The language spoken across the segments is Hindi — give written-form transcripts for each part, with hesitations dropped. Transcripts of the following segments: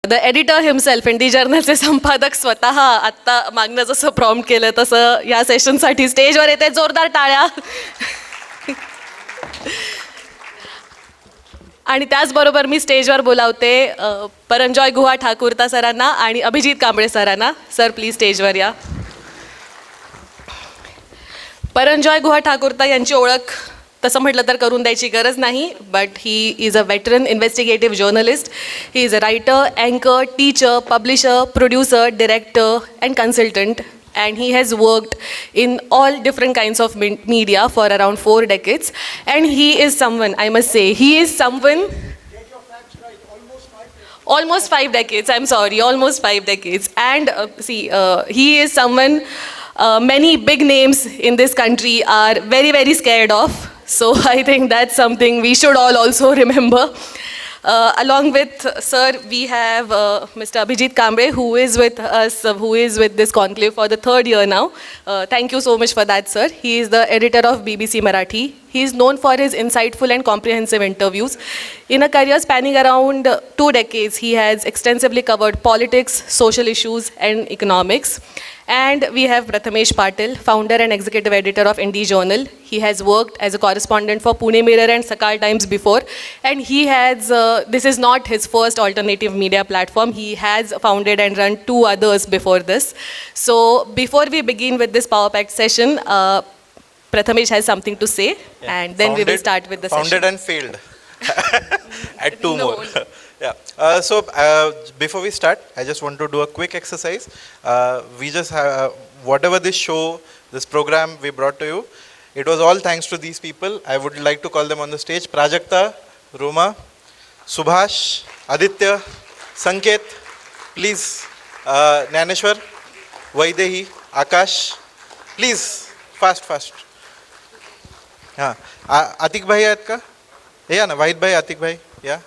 द एडिटर हिमसेल्फ, इंडी जर्नलचे संपादक स्वतः आत्ता मागणं जसं प्रॉम्प्ट केलं तसं या सेशनसाठी स्टेजवर येते. जोरदार टाळ्या. आणि त्याचबरोबर मी स्टेजवर बोलावते परंजॉय गुहा ठाकूरता सरांना आणि अभिजित कांबळे सरांना. सर प्लीज स्टेजवर या. परंजॉय गुहा ठाकूरता यांची ओळख तसं म्हटलं तर करून द्यायची गरज नाही, but he is a veteran investigative journalist. He is a writer, अँकर, teacher, publisher, producer, director and consultant. And he has worked in all different kinds of media for around 4 decades. And he is someone, I must say, he is someone... Get your facts right, almost 5 decades, I'm sorry, almost 5 decades. And he is someone many big names in this country are very, very scared of. So I think that's something we should all also remember. Along with sir, we have Mr. Abhijit Kamble, who is with us, who is with this conclave for the 3rd year now. Thank you so much for that, sir. He is the editor of BBC Marathi. He is known for his insightful and comprehensive interviews. In a career spanning around 2 decades, he has extensively covered politics, social issues, and economics. And we have Prathamesh Patil, founder and executive editor of Indie Journal. He has worked as a correspondent for Pune Mirror and Sakal Times before. And he has, this is not his first alternative media platform. He has founded and run 2 others before this. So before we begin with this Power Pact session, Prathamesh has something to say. Yeah. And then we will start with the founded session. And failed. Add 2 more. Yeah. So before we start, I just want to do a quick exercise. We just have whatever this show, this program we brought to you, it was all thanks to these people. I would like to call them on the stage. Prajakta, Roma, Subhash, Aditya, Sanket, please. Nyaneshwar, Vaidehi, Akash, please, fast. हाँ, आतिक भाई आहेत का? या ना, वाहिद भाई, आतिक भाई, या.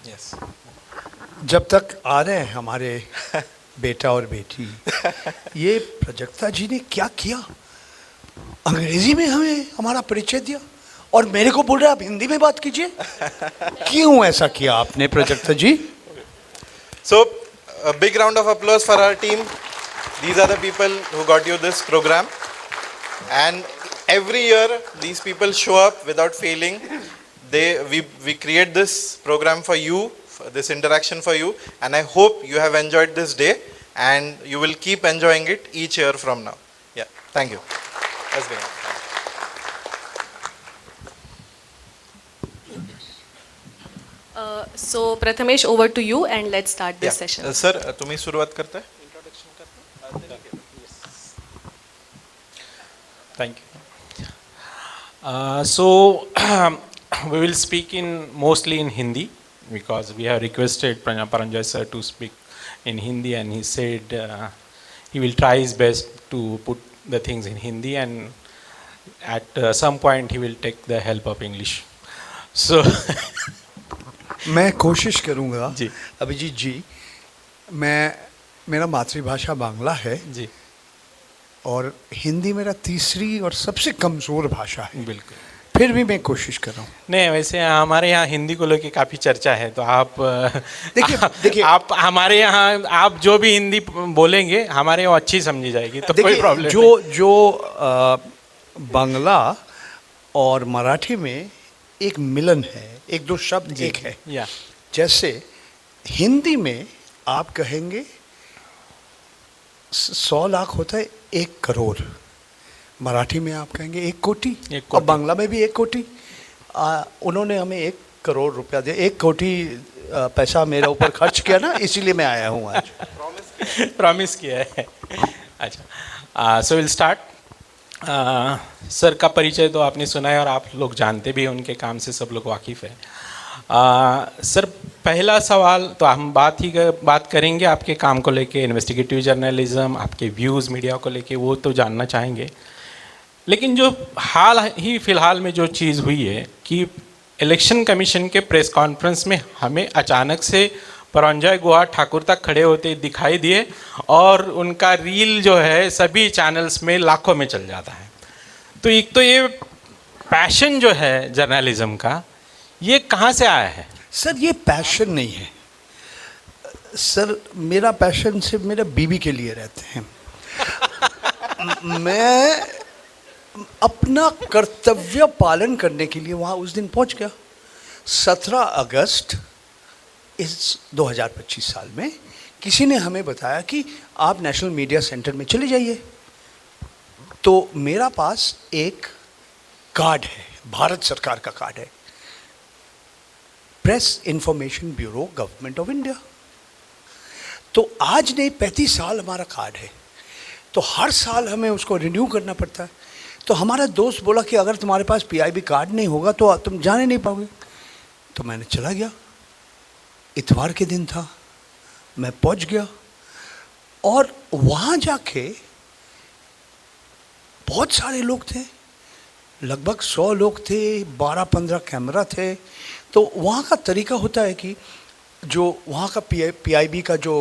Yes. जब तक आ रहे हैं हमारे बेटा और बेटी, ये प्रजक्ता जी ने क्या किया? अंग्रेजी में हमें हमारा परिचय दिया और मेरे को बोल रहे आप हिंदी में बात कीजिए. क्यों ऐसा किया आपने प्रजक्ता जी? So a big round of applause for our team. These are the people who got you this program, and every year these people show up without failing. We create this program for you, for this interaction for you, and I hope you have enjoyed this day and you will keep enjoying it each year from now. Yeah, thank you. Let's begin. So Prathamesh, over to you and let's start this session. Sir, तुम्ही सुरुवात करताय? Thank you. So we will speak mostly in Hindi because we have requested Paranjoy sir to speak in Hindi, and he said he will try his best to put the things in Hindi, and at some point he will take the help of English. So मैं कोशिश करूँगा जी. अभिजीत जी, मेरा मातृभाषा बांग्ला है जी, और हिंदी मेरा तीसरी और सबसे कमज़ोर भाषा है. बिल्कुल. फिर भी मैं कोशिश कर रहा हूँ. नहीं, वैसे हमारे यहाँ हिंदी को लेके काफ़ी चर्चा है, तो आप देखिए आप हमारे यहाँ आप जो भी हिंदी बोलेंगे हमारे यहाँ अच्छी समझी जाएगी, तो कोई प्रॉब्लम नहीं. जो बांग्ला और मराठी में एक मिलन है, एक दो शब्द एक है. या जैसे हिंदी में आप कहेंगे 100 लाख होता है 1 करोड़, मराठी में आप कहेंगे 1 कोटी, और बांग्ला में भी 1 कोटी. उन्होंने हमें 1 करोड़ रुपया दिया, 1 कोटी पैसा मेरे ऊपर खर्च किया ना, इसीलिए मैं आया हूँ आज. प्रॉमिस किया है. अच्छा, सो विल स्टार्ट. सर का परिचय तो आपने सुना है और आप लोग जानते भी हैं, उनके काम से सब लोग वाकिफ़ है. सर, पहला सवाल तो हम बात करेंगे आपके काम को लेके, इन्वेस्टिगेटिव जर्नलिज्म, आपके व्यूज़ मीडिया को लेके, वो तो जानना चाहेंगे. लेकिन जो फिलहाल में जो चीज़ हुई है कि इलेक्शन कमीशन के प्रेस कॉन्फ्रेंस में हमें अचानक से परंजॉय गुहा ठाकुर तक खड़े होते दिखाई दिए और उनका रील जो है सभी चैनल्स में लाखों में चल जाता है. तो एक तो ये पैशन जो है जर्नलिज्म का, ये कहाँ से आया है? सर ये पैशन नहीं है सर, मेरा पैशन सिर्फ मेरे बीवी के लिए रहते हैं। मैं अपना कर्तव्य पालन करने के लिए वहाँ उस दिन पहुँच गया। 17 अगस्त इस 2025 साल में किसी ने हमें बताया कि आप नेशनल मीडिया सेंटर में चले जाइए। तो मेरा पास एक कार्ड है, भारत सरकार का कार्ड है, press information bureau government of India. तो आज नहीं 35 साल हमारा कार्ड है, तो हर साल हमें उसको रिन्यू करना पड़ता है। तो हमारा दोस्त बोला कि अगर तुम्हारे पास पीआईबी कार्ड नहीं होगा तो तुम जाने नहीं पाओगे। तो मैंने चला गया, इतवार के दिन था, मैं पहुंच गया और वहाँ जाके बहुत सारे लोग थे, लगभग 100 लोग थे, 12-15 कैमरा थे। तो वहाँ का तरीका होता है कि जो वहाँ का पीआईबी का जो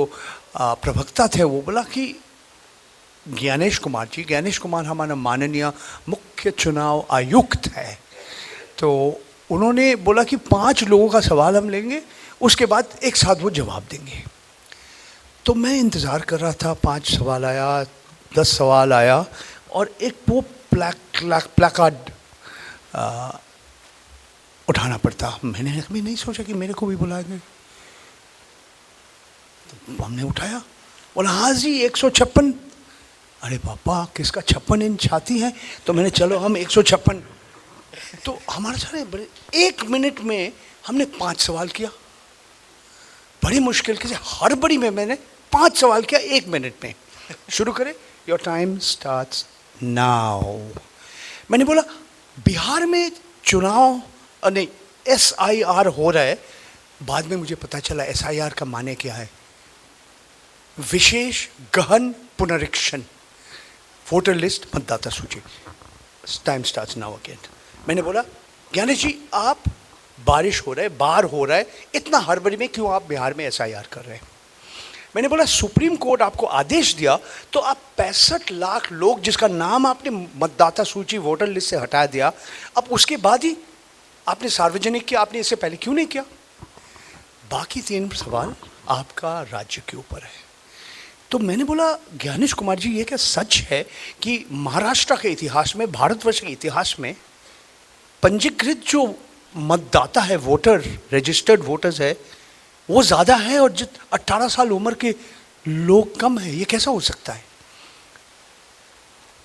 प्रवक्ता थे वो बोला कि ज्ञानेश कुमार हमारा माननीय मुख्य चुनाव आयुक्त है, तो उन्होंने बोला कि 5 लोगों का सवाल हम लेंगे, उसके बाद एक साथ वो जवाब देंगे। तो मैं इंतज़ार कर रहा था, 5 सवाल आया, 10 सवाल आया और एक वो प्लाकार्ड उठाना पड़ता। मैंने कभी नहीं सोचा कि मेरे को भी बुलाएंगे। तो हमने उठाया, बोला हाँ जी 156। अरे पापा किसका 56 इंच छाती है? तो मैंने चलो हम 156। तो हमारे सारे बड़े 1 मिनट में हमने 5 सवाल किया, बड़ी मुश्किल से हड़बड़ी में मैंने 5 सवाल किया 1 मिनट में। शुरू करें, योर टाइम स्टार्ट्स नाउ। मैंने बोला बिहार में चुनाव नहीं SIR हो रहा है। बाद में मुझे पता चला SIR का माने क्या है, विशेष गहन पुनरीक्षण, वोटर लिस्ट मतदाता सूची। Time starts now again. मैंने बोला ज्ञानेश जी आप बारिश हो रहा है, बाहर हो रहा है, इतना हड़बड़ी में क्यों आप बिहार में SIR कर रहे हैं? मैंने बोला सुप्रीम कोर्ट आपको आदेश दिया तो आप 65 लाख लोग जिसका नाम आपने मतदाता सूची वोटर लिस्ट से हटा दिया, अब उसके बाद ही आपने सार्वजनिक किया, आपने इससे पहले क्यों नहीं किया? बाकी 3 सवाल आपका राज्य के ऊपर है। तो मैंने बोला ज्ञानेश कुमार जी ये क्या सच है कि महाराष्ट्र के इतिहास में, भारतवर्ष के इतिहास में पंजीकृत जो मतदाता है, वोटर, रजिस्टर्ड वोटर्स है, वो ज़्यादा है और 18 साल उम्र के लोग कम है, ये कैसा हो सकता है?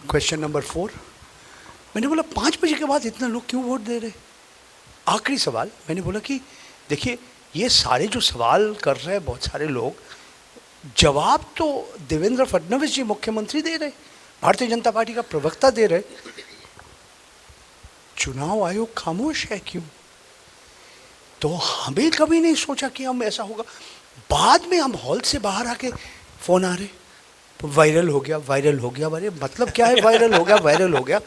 Question number 4। मैंने बोला 5 बजे के बाद इतना लोग क्यों वोट दे रहे? आखिरी सवाल मैंने बोला कि देखिए ये सारे जो सवाल कर रहे हैं बहुत सारे लोग, जवाब तो देवेंद्र फडणवीस जी मुख्यमंत्री दे रहे, भारतीय जनता पार्टी का प्रवक्ता दे रहे, चुनाव आयोग खामोश है क्यों? तो हमें कभी नहीं सोचा कि हम ऐसा होगा। बाद में हम हॉल से बाहर आके फोन आ रहे, वायरल हो गया, वायरल हो गया। अरे मतलब क्या है वायरल हो गया, वायरल हो गया?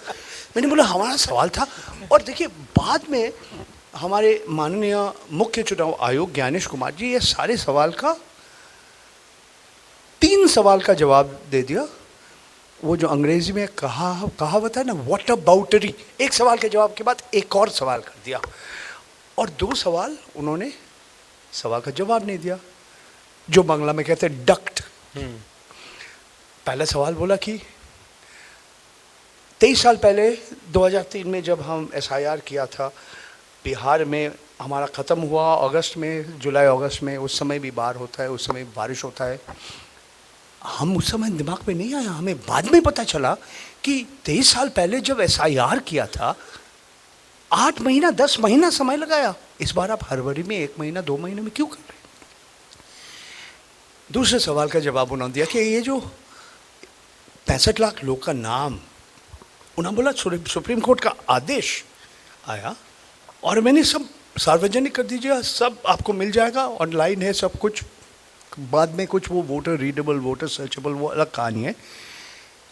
मैंने बोला हमारा सवाल था। और देखिए बाद में हमारे माननीय मुख्य चुनाव आयोग ज्ञानेश कुमार जी ये सारे सवाल का 3 सवाल का जवाब दे दिया। वो जो अंग्रेजी में कहावत है ना, व्हाट अबाउटरी, एक सवाल के जवाब के बाद एक और सवाल कर दिया और 2 सवाल उन्होंने सवाल का जवाब नहीं दिया, जो बांग्ला में कहते हैं डक्ट। पहला सवाल बोला कि 23 साल पहले 2003 में जब हम SIR किया था, बिहार में हमारा ख़त्म हुआ अगस्त में, जुलाई अगस्त में, उस समय भी बाढ़ होता है, उस समय बारिश होता है। हम उस समय दिमाग में नहीं आया, हमें बाद में पता चला कि 23 साल पहले जब SIR किया था 8 महीना 10 महीना समय लगाया, इस बार आप फरवरी में 1 महीना 2 महीने में क्यों कर रहे? दूसरे सवाल का जवाब उन्होंने दिया कि ये जो 65 लाख लोग का नाम, उन्होंने बोला सुप्रीम कोर्ट का आदेश आया और मैंने सब सार्वजनिक कर दीजिए, सब आपको मिल जाएगा, ऑनलाइन है सब कुछ। बाद में कुछ वो वोटर रीडेबल, वोटर सर्चेबल, वो अलग कहानी है।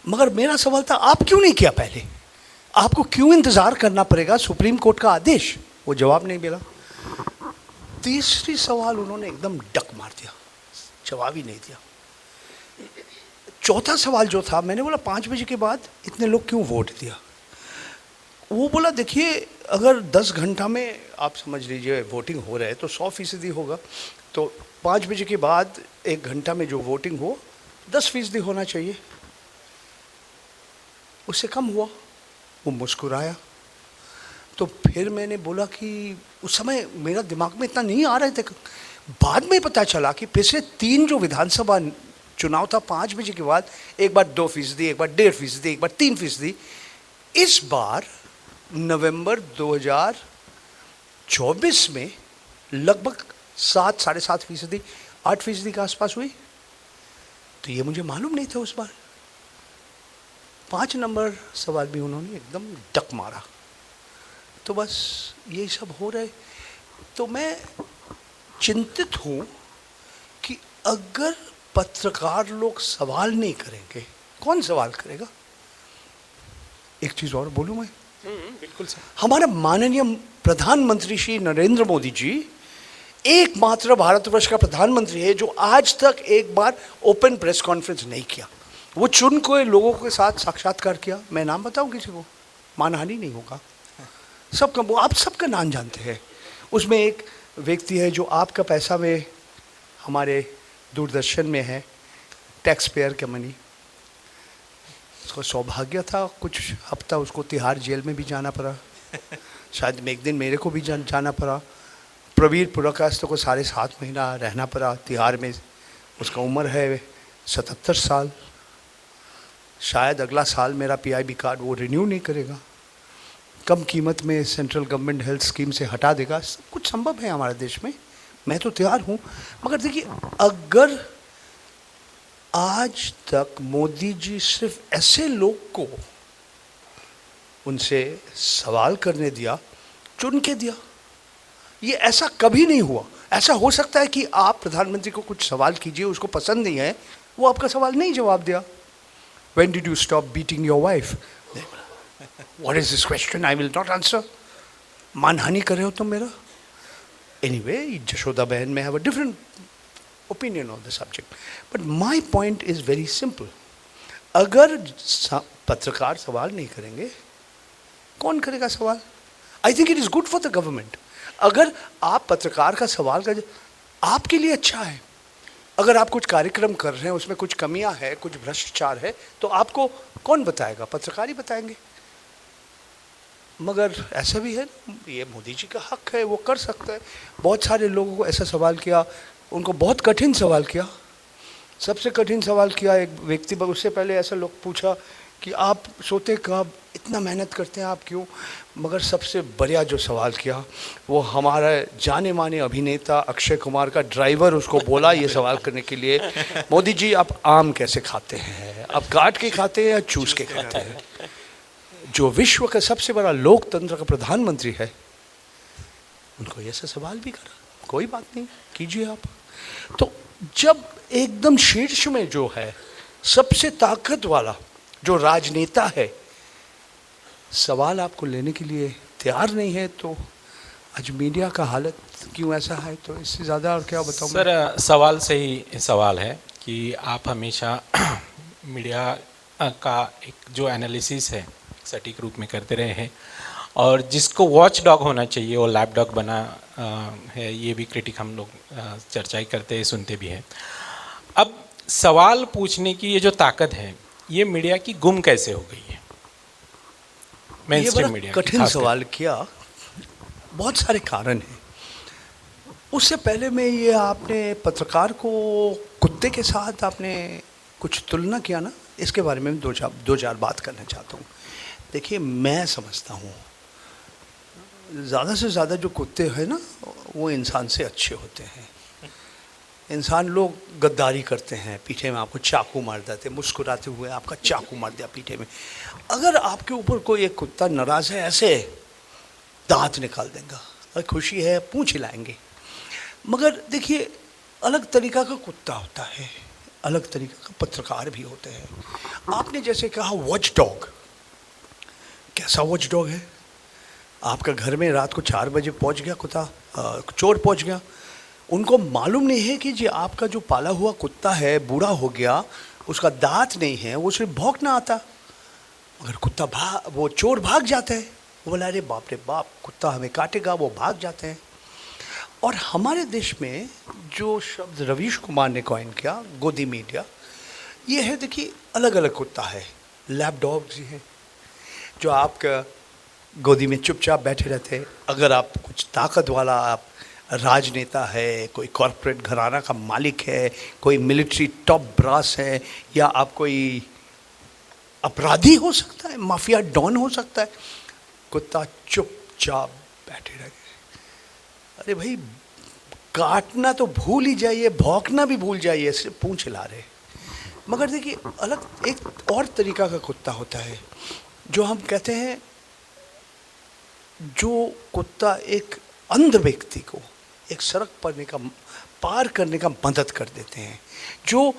मगर मेरा सवाल था आप क्यों नहीं किया पहले? आपको क्यों इंतज़ार करना पड़ेगा सुप्रीम कोर्ट का आदेश? वो जवाब नहीं मिला। तीसरी सवाल उन्होंने एकदम डक मार दिया, जवाब ही नहीं दिया। चौथा सवाल जो था, मैंने बोला 5 बजे के बाद इतने लोग क्यों वोट दिया? वो बोला देखिए अगर 10 घंटा में आप समझ लीजिए वोटिंग हो रहा है तो 100% होगा, तो 5 बजे के बाद 1 घंटा में जो वोटिंग हो 10% होना चाहिए। उससे कम हुआ। वो मुस्कुराया। तो फिर मैंने बोला कि उस समय मेरा दिमाग में इतना नहीं आ रहे थे। बाद में पता चला कि पिछले 3 जो विधानसभा चुनाव था 5 बजे के बाद, एक बार 2%, एक बार 1.5%, एक बार 3%, इस बार नवंबर 2024 में लगभग 7, 7.5%, 8% के आसपास हुई। तो ये मुझे मालूम नहीं था उस बार। 5 नंबर सवाल भी उन्होंने एकदम डक मारा। तो बस ये सब हो रहे। तो मैं चिंतित हूँ कि अगर पत्रकार लोग सवाल नहीं करेंगे, कौन सवाल करेगा? एक चीज़ और बोलूँ मैं? बिल्कुल सर। हमारे माननीय प्रधानमंत्री श्री नरेंद्र मोदी जी एकमात्र भारतवर्ष का प्रधानमंत्री है जो आज तक एक बार ओपन प्रेस कॉन्फ्रेंस नहीं किया। वो चुन के लोगों के साथ साक्षात्कार किया। मैं नाम बताऊं किसी को? मानहानि नहीं होगा। सबका, वो आप सबका नाम जानते हैं। उसमें एक व्यक्ति है जो आपका पैसा में हमारे दूरदर्शन में है, टैक्स पेयर का मनी। उसको सौभाग्य था कुछ हफ्ता उसको तिहाड़ जेल में भी जाना पड़ा। शायद में एक दिन मेरे को भी जाना पड़ा। प्रवीर पुरकाश को 7.5 महीना रहना पड़ा तिहाड़ में। उसका उम्र है 77 साल। शायद अगला साल मेरा PIB कार्ड वो रिन्यू नहीं करेगा, कम कीमत में सेंट्रल गवर्नमेंट हेल्थ स्कीम से हटा देगा। सब कुछ संभव है हमारे देश में। मैं तो तैयार हूँ। मगर देखिए, अगर आज तक मोदी जी सिर्फ ऐसे लोग को उनसे सवाल करने दिया, चुन के दिया, ये ऐसा कभी नहीं हुआ। ऐसा हो सकता है कि आप प्रधानमंत्री को कुछ सवाल कीजिए, उसको पसंद नहीं है, वो आपका सवाल नहीं जवाब दिया। When did you stop beating your wife? What is this question? I will not answer. मानहानि कर रहे हो तुम मेरा? Anyway, Jashoda Behan may have a different opinion on the subject. But my point is very simple. अगर पत्रकार सवाल नहीं करेंगे, कौन करेगा सवाल? I think it is good for the government. अगर आप पत्रकार का सवाल कर, आपके लिए अच्छा है। अगर आप कुछ कार्यक्रम कर रहे हैं, उसमें कुछ कमियां है, कुछ भ्रष्टाचार है, तो आपको कौन बताएगा? पत्रकार ही बताएंगे। मगर ऐसा भी है, ये मोदी जी का हक है, वो कर सकता है। बहुत सारे लोगों को ऐसा सवाल किया, उनको बहुत कठिन सवाल किया। सबसे कठिन सवाल किया एक व्यक्ति, उससे पहले ऐसा लोग पूछा कि आप सोते कब, इतना मेहनत करते हैं आप क्यों? मगर सबसे बढ़िया जो सवाल किया वो हमारा जाने माने अभिनेता अक्षय कुमार का ड्राइवर उसको बोला ये सवाल करने के लिए, मोदी जी आप आम कैसे खाते हैं? आप काट के खाते हैं या चूस के खाते हैं? जो विश्व का सबसे बड़ा लोकतंत्र का प्रधानमंत्री है, उनको ऐसा सवाल भी करा। कोई बात नहीं, कीजिए आप। तो जब एकदम शीर्ष में जो है, सबसे ताकत वाला जो राजनेता है, सवाल आपको लेने के लिए तैयार नहीं है, तो आज मीडिया का हालत क्यों ऐसा है? तो इससे ज़्यादा और क्या बताऊँ सर? सवाल से ही सवाल है कि आप हमेशा मीडिया का एक जो एनालिसिस है सटीक रूप में करते रहे हैं, और जिसको वॉच डॉग होना चाहिए वो लैप डॉग बना है। ये भी क्रिटिक हम लोग चर्चा ही करते हैं, सुनते भी हैं। अब सवाल पूछने की ये जो ताकत है, ये मीडिया की गुम कैसे हो गई है? ये बड़ा कठिन सवाल किया। बहुत सारे कारण हैं। उससे पहले में ये आपने पत्रकार को कुत्ते के साथ आपने कुछ तुलना किया ना, इसके बारे में दो चार बात करना चाहता हूँ। देखिए, मैं समझता हूँ ज़्यादा से ज़्यादा जो कुत्ते हैं ना, वो इंसान से अच्छे होते हैं। इंसान लोग गद्दारी करते हैं, पीठे में आपको चाकू मार देते, मुस्कुराते हुए आपका चाकू मार दिया पीठे में। अगर आपके ऊपर कोई एक कुत्ता नाराज़ है, ऐसे दांत निकाल देगा, और खुशी है पूंछ हिलाएंगे। मगर देखिए, अलग तरीका का कुत्ता होता है, अलग तरीका का पत्रकार भी होते हैं। आपने जैसे कहा वॉच डॉग, कैसा वॉच डॉग है? आपका घर में रात को 4 बजे पहुंच गया कुत्ता, चोर पहुंच गया, उनको मालूम नहीं है कि जी आपका जो पाला हुआ कुत्ता है बूढ़ा हो गया, उसका दांत नहीं है, वो सिर्फ भौंकना आता। अगर कुत्ता वो चोर भाग जाता है, वो बोला अरे बाप रे बाप, कुत्ता हमें काटेगा, वो भाग जाते हैं। और हमारे देश में जो शब्द रवीश कुमार ने कॉइन किया, गोदी मीडिया, ये है देखिए अलग अलग कुत्ता है। लैब डॉग्स हैं जो आपका गोदी में चुपचाप बैठे रहते हैं। अगर आप कुछ ताकत वाला, आप राजनेता है, कोई कॉरपोरेट घराना का मालिक है, कोई मिलिट्री टॉप ब्रास है, या आप कोई अपराधी हो सकता है, माफिया डॉन हो सकता है, कुत्ता चुपचाप बैठे रहे। अरे भाई, काटना तो भूल ही जाइए, भौंकना भी भूल जाइए, सिर्फ पूंछ हिला रहे। मगर देखिए अलग एक और तरीका का कुत्ता होता है जो हम कहते हैं, जो कुत्ता एक अंध व्यक्ति को एक सड़क पार करने का मदद कर देते हैं। जो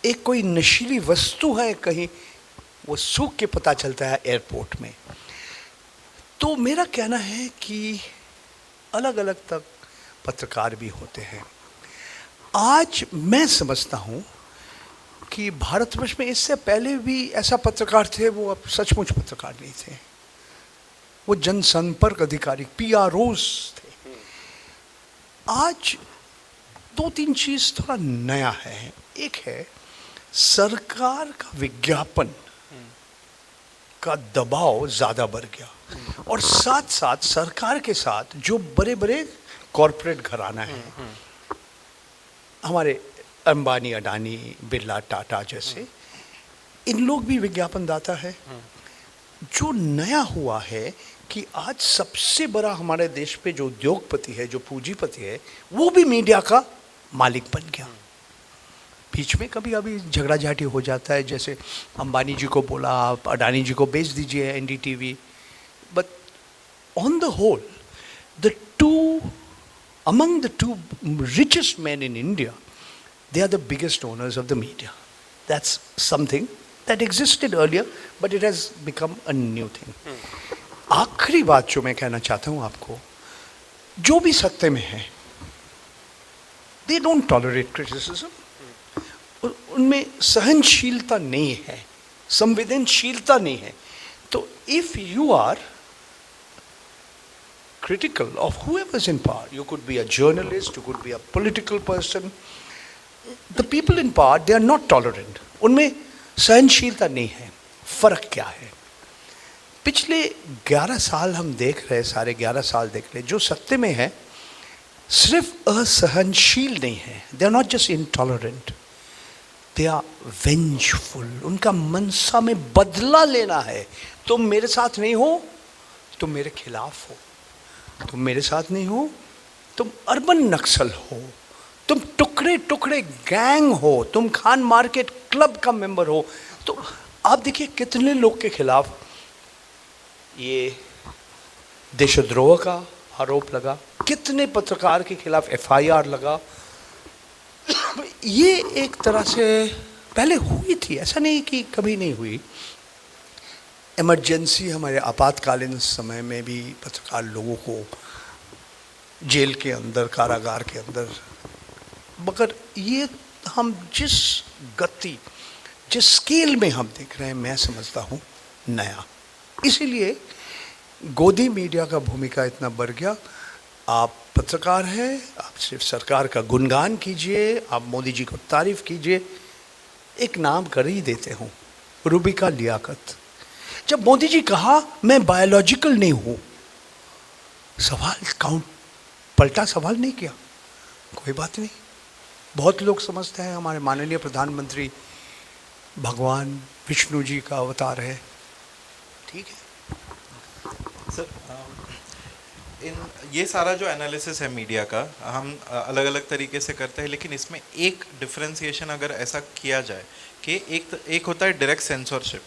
एक कोई नशीली वस्तु है कहीं, वो सूख के पता चलता है एयरपोर्ट में। तो मेरा कहना है कि अलग अलग तक पत्रकार भी होते हैं। आज मैं समझता हूँ कि भारतवर्ष में इससे पहले भी ऐसा पत्रकार थे, वो अब सचमुच पत्रकार नहीं थे, वो जनसंपर्क अधिकारी PROs थे। आज दो तीन चीज थोड़ा नया है। एक है सरकार का विज्ञापन का दबाव ज़्यादा बढ़ गया, और साथ साथ सरकार के साथ जो बड़े बड़े कॉरपोरेट घराना है, हमारे अंबानी, अडानी, बिरला, टाटा जैसे, इन लोग भी विज्ञापन दाता है। जो नया हुआ है कि आज सबसे बड़ा हमारे देश पे जो उद्योगपति है, जो पूंजीपति है, वो भी मीडिया का मालिक बन गया। बीच में कभी कभी झगड़ा झाटी हो जाता है, जैसे अंबानी जी को बोला आप अडानी जी को बेच दीजिए NDTV, but on the whole among the two richest men in India, they are the biggest owners of the media. That's something that existed earlier, but it has become a new thing. आखिरी बात जो मैं कहना चाहता हूँ आपको, जो भी सत्ते में है, they don't tolerate criticism. उनमें सहनशीलता नहीं है, संवेदनशीलता नहीं है। तो if you are critical of whoever's in power, you could be a journalist, you could be a political person, the people in power, they are not tolerant. उनमें सहनशीलता नहीं है। फर्क क्या है? पिछले 11 साल हम देख रहे, सारे 11 साल देख रहे, जो सत्ते में है सिर्फ असहनशील नहीं है, they are not just intolerant, they are vengeful. उनका मनसा में बदला लेना है। तुम मेरे साथ नहीं हो, तुम मेरे खिलाफ हो। तुम मेरे साथ नहीं हो, तुम अर्बन नक्सल हो, तुम टुकड़े टुकड़े गैंग हो, तुम खान मार्केट क्लब का मेंबर हो। तो आप देखिए कितने लोग के खिलाफ ये देशद्रोह का आरोप लगा, कितने पत्रकार के खिलाफ FIR लगा। ये एक तरह से पहले हुई थी, ऐसा नहीं कि कभी नहीं हुई। इमरजेंसी, हमारे आपातकालीन समय में भी पत्रकार लोगों को जेल के अंदर, कारागार के अंदर, मगर ये हम जिस गति, जिस स्केल में हम देख रहे हैं, मैं समझता हूँ नया। इसीलिए गोदी मीडिया का भूमिका इतना बढ़ गया। आप पत्रकार हैं, आप सिर्फ सरकार का गुणगान कीजिए, आप मोदी जी को तारीफ कीजिए। एक नाम कर ही देते हूँ, रूबिका लियाकत। जब मोदी जी कहा मैं बायोलॉजिकल नहीं हूँ, सवाल पलटा सवाल नहीं किया, कोई बात नहीं। बहुत लोग समझते हैं हमारे माननीय प्रधानमंत्री भगवान विष्णु जी का अवतार है, ठीक है। सर, ये सारा जो एनालिसिस है मीडिया का, हम अलग अलग तरीके से करते हैं, लेकिन इसमें एक डिफरेंशिएशन अगर ऐसा किया जाए कि एक होता है डायरेक्ट सेंसरशिप,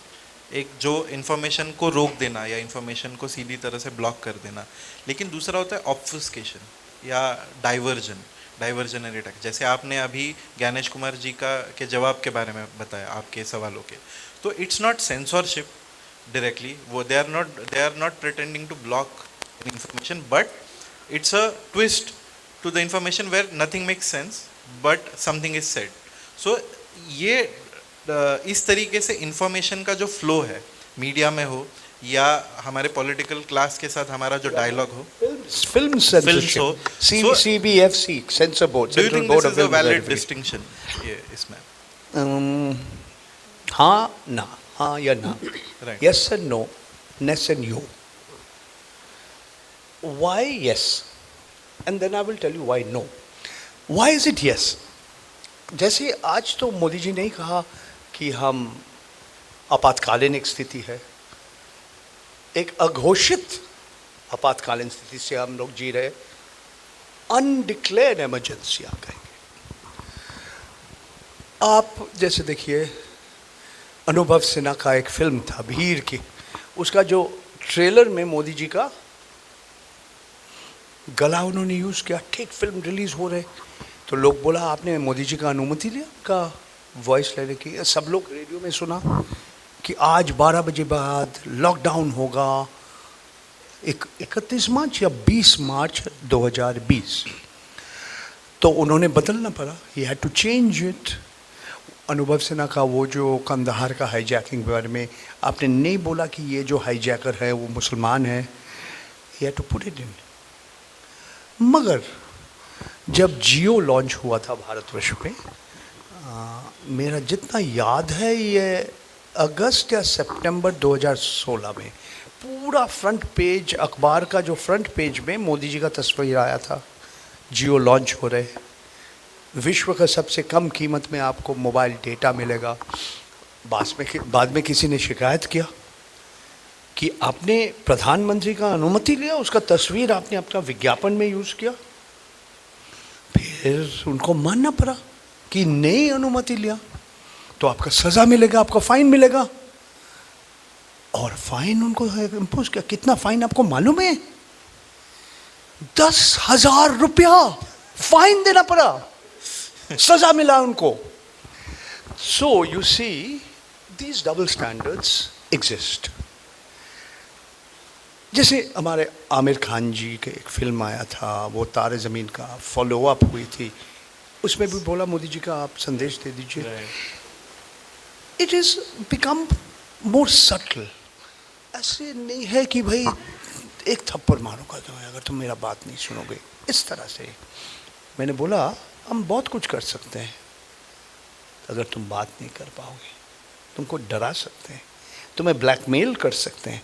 एक जो इन्फॉर्मेशन को रोक देना या इन्फॉर्मेशन को सीधी तरह से ब्लॉक कर देना, लेकिन दूसरा होता है ऑब्फुस्केशन या डाइवर्जनरी अटैक। जैसे आपने अभी ज्ञानेश कुमार जी के जवाब के बारे में बताया, आपके सवालों के, तो इट्स नॉट सेंसरशिप डायरेक्टली, वो they are not pretending to block information, but it's a twist to the information where nothing makes sense but something is said. So ये इस तरीके से इंफॉर्मेशन का जो फ्लो है मीडिया में हो या हमारे पॉलिटिकल क्लास के साथ हमारा जो डायलॉग हो. फिल्म सेंसरशिप, हो. CBFC, sensor board, Do you central think board this of is a film valid verification. distinction? ये इसमें. हाँ ना, हाँ या ना, Right. yes and no, yes and yo. Why yes? And then I will tell you why no. Why is it yes? जैसे आज तो मोदी जी ने ही कहा कि हम आपातकालीन एक स्थिति है, एक अघोषित आपातकालीन स्थिति से हम लोग जी रहे, अनडिक्लेयर्ड इमरजेंसी आ गई. आप जैसे देखिए, अनुभव सिन्हा का एक फिल्म था भीड़ की, उसका जो ट्रेलर में मोदी जी का गला उन्होंने यूज़ किया, ठीक फिल्म रिलीज हो रहे तो लोग बोला आपने मोदी जी का अनुमति लिया का वॉइस लेने की. सब लोग रेडियो में सुना कि आज 12 बजे बाद लॉकडाउन होगा, 31 मार्च या 20 मार्च 2020. तो उन्होंने बदलना पड़ा, he had to change it. Anubhav Sinha का वो जो कंदहार का हाईजैकिंग के बारे में आपने नहीं बोला कि ये जो हाईजैकर है वो मुसलमान है, he had to put it in. मगर जब जियो लॉन्च हुआ था भारतवर्ष में, मेरा जितना याद है ये अगस्त या सितंबर 2016 में पूरा फ्रंट पेज अखबार का जो फ्रंट पेज में मोदी जी का तस्वीर आया था. जियो लॉन्च हो रहे, विश्व का सबसे कम कीमत में आपको मोबाइल डेटा मिलेगा. बाद में किसी ने शिकायत किया कि आपने प्रधानमंत्री का अनुमति लिया, उसका तस्वीर आपने अपना विज्ञापन में यूज़ किया. फिर उनको मानना पड़ा कि नहीं अनुमति लिया तो आपका सज़ा मिलेगा, आपका फाइन मिलेगा. और फाइन उनको इम्पोज किया. कितना फाइन आपको मालूम है? 10,000 रुपया फाइन देना पड़ा, सजा मिला उनको. So you see these double standards exist. जैसे हमारे आमिर खान जी के एक फिल्म आया था, वो तारे ज़मीन का फॉलो अप हुई थी, उसमें भी बोला मोदी जी का आप संदेश दे दीजिए. It is become more subtle. ऐसे नहीं है कि भाई एक थप्पड़ मारूंगा तुम्हें अगर तुम मेरा बात नहीं सुनोगे. इस तरह से मैंने बोला हम बहुत कुछ कर सकते हैं, अगर तुम बात नहीं कर पाओगे तुमको डरा सकते हैं, तुम्हें ब्लैकमेल कर सकते हैं.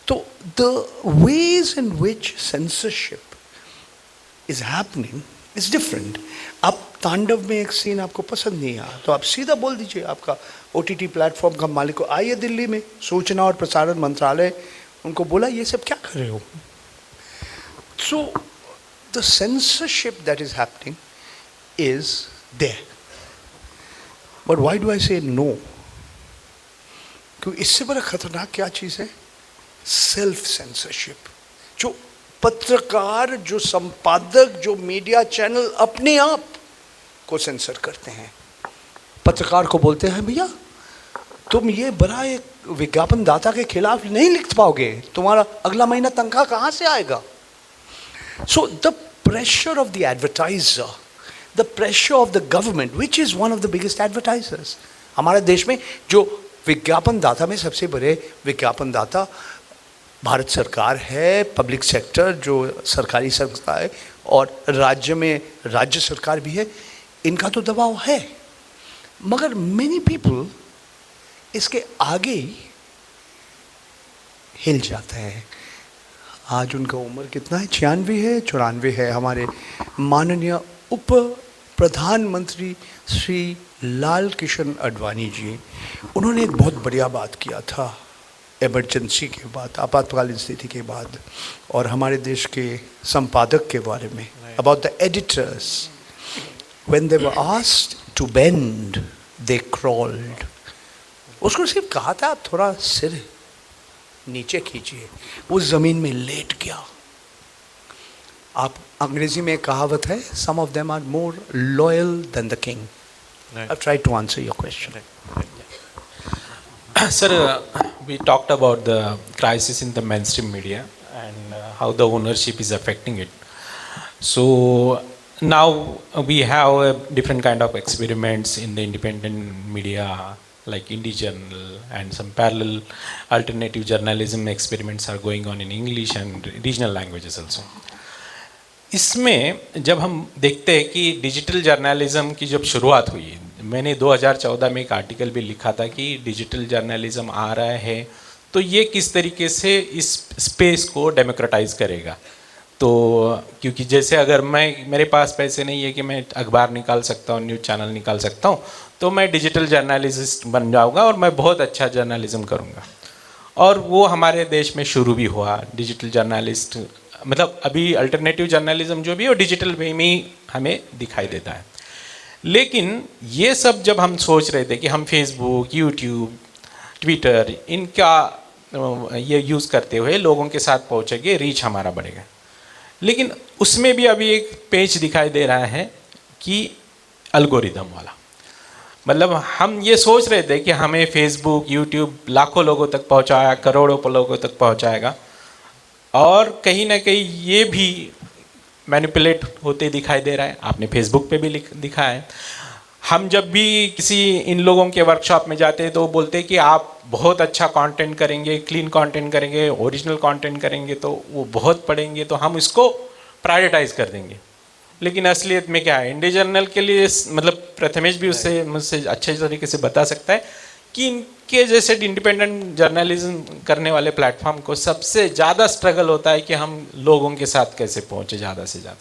तो the ways in which censorship is happening is different. आप तांडव में एक सीन आपको पसंद नहीं आया तो आप सीधा बोल दीजिए आपका OTT प्लेटफॉर्म का मालिक को. आइए दिल्ली में सूचना और प्रसारण मंत्रालय, उनको बोला ये सब क्या कर रहे हो. So the censorship that is happening is there. But why do I say no? क्योंकि इससे बड़ा खतरनाक क्या चीज़ है? Self censorship. जो पत्रकार, जो संपादक, जो मीडिया चैनल अपने आप को सेंसर करते हैं. पत्रकार को बोलते हैं भैया तुम ये बड़ा एक विज्ञापन दाता के खिलाफ नहीं लिख पाओगे, तुम्हारा अगला महीना तनख्वाह कहाँ से आएगा. So the pressure of the advertiser, the pressure of the government, which is one of the biggest advertisers. हमारे देश में जो विज्ञापन दाता में सबसे बड़े विज्ञापन दाता भारत सरकार है, पब्लिक सेक्टर जो सरकारी संस्था है, और राज्य में राज्य सरकार भी है. इनका तो दबाव है, मगर many people इसके आगे ही हिल जाते हैं. आज उनका उम्र कितना है? 96 है, 94 है. हमारे माननीय उप प्रधानमंत्री श्री लाल कृष्ण आडवाणी जी, उन्होंने एक बहुत बढ़िया बात किया था इमरजेंसी के बाद, आपातकालीन स्थिति के बाद, और हमारे देश के संपादक के बारे में, about the editors. When they were asked to bend they crawled. उसको सिर्फ कहा था आप थोड़ा सिर नीचे खींचिए, वो ज़मीन में लेट गया. आप अंग्रेजी में एक कहावत है, some of them are more loyal than the king. I try to answer your question. Sir, we talked about the crisis in the mainstream media and how the ownership is affecting it. So now we have different kind of experiments in the independent media like Indie Journal, and some parallel alternative journalism experiments are going on in English and regional languages also. इसमें जब हम देखते हैं कि डिजिटल जर्नलिज्म की जब शुरुआत हुई, मैंने 2014 में एक आर्टिकल भी लिखा था कि डिजिटल जर्नलिज्म आ रहा है तो ये किस तरीके से इस स्पेस को डेमोक्रेटाइज करेगा। तो क्योंकि जैसे अगर मेरे पास पैसे नहीं है कि मैं अखबार निकाल सकता हूँ, न्यूज़ चैनल निकाल सकता हूँ, तो मैं डिजिटल जर्नलिस्ट बन जाऊँगा और मैं बहुत अच्छा जर्नलिज्म करूँगा। और वो हमारे देश में शुरू भी हुआ। डिजिटल जर्नलिस्ट मतलब अभी अल्टरनेटिव जर्नलिज्म जो भी है वो डिजिटल वे में ही हमें दिखाई देता है। लेकिन ये सब जब हम सोच रहे थे कि हम फेसबुक, यूट्यूब, ट्विटर इनका ये यूज़ करते हुए लोगों के साथ पहुँचेंगे, रीच हमारा बढ़ेगा, लेकिन उसमें भी अभी एक पेच दिखाई दे रहा है कि एल्गोरिदम वाला। मतलब हम ये सोच रहे थे कि हमें फेसबुक, यूट्यूब लाखों लोगों तक पहुँचाया, करोड़ों लोगों तक पहुँचाएगा, और कहीं ना कहीं ये भी मैनिपुलेट होते दिखाई दे रहा है। आपने फेसबुक पे भी दिखा है। हम जब भी किसी इन लोगों के वर्कशॉप में जाते हैं तो बोलते हैं कि आप बहुत अच्छा कंटेंट करेंगे, क्लीन कंटेंट करेंगे, ओरिजिनल कंटेंट करेंगे तो वो बहुत पढ़ेंगे, तो हम इसको प्रायोरिटाइज कर देंगे। लेकिन असलियत में क्या है, इंडिया जर्नल के लिए मतलब प्रथमेश भी उससे मुझसे अच्छे तरीके से बता सकता है कि इनके जैसे इंडिपेंडेंट जर्नलिज्म करने वाले प्लेटफॉर्म को सबसे ज़्यादा स्ट्रगल होता है कि हम लोगों के साथ कैसे पहुँचे ज़्यादा से ज़्यादा।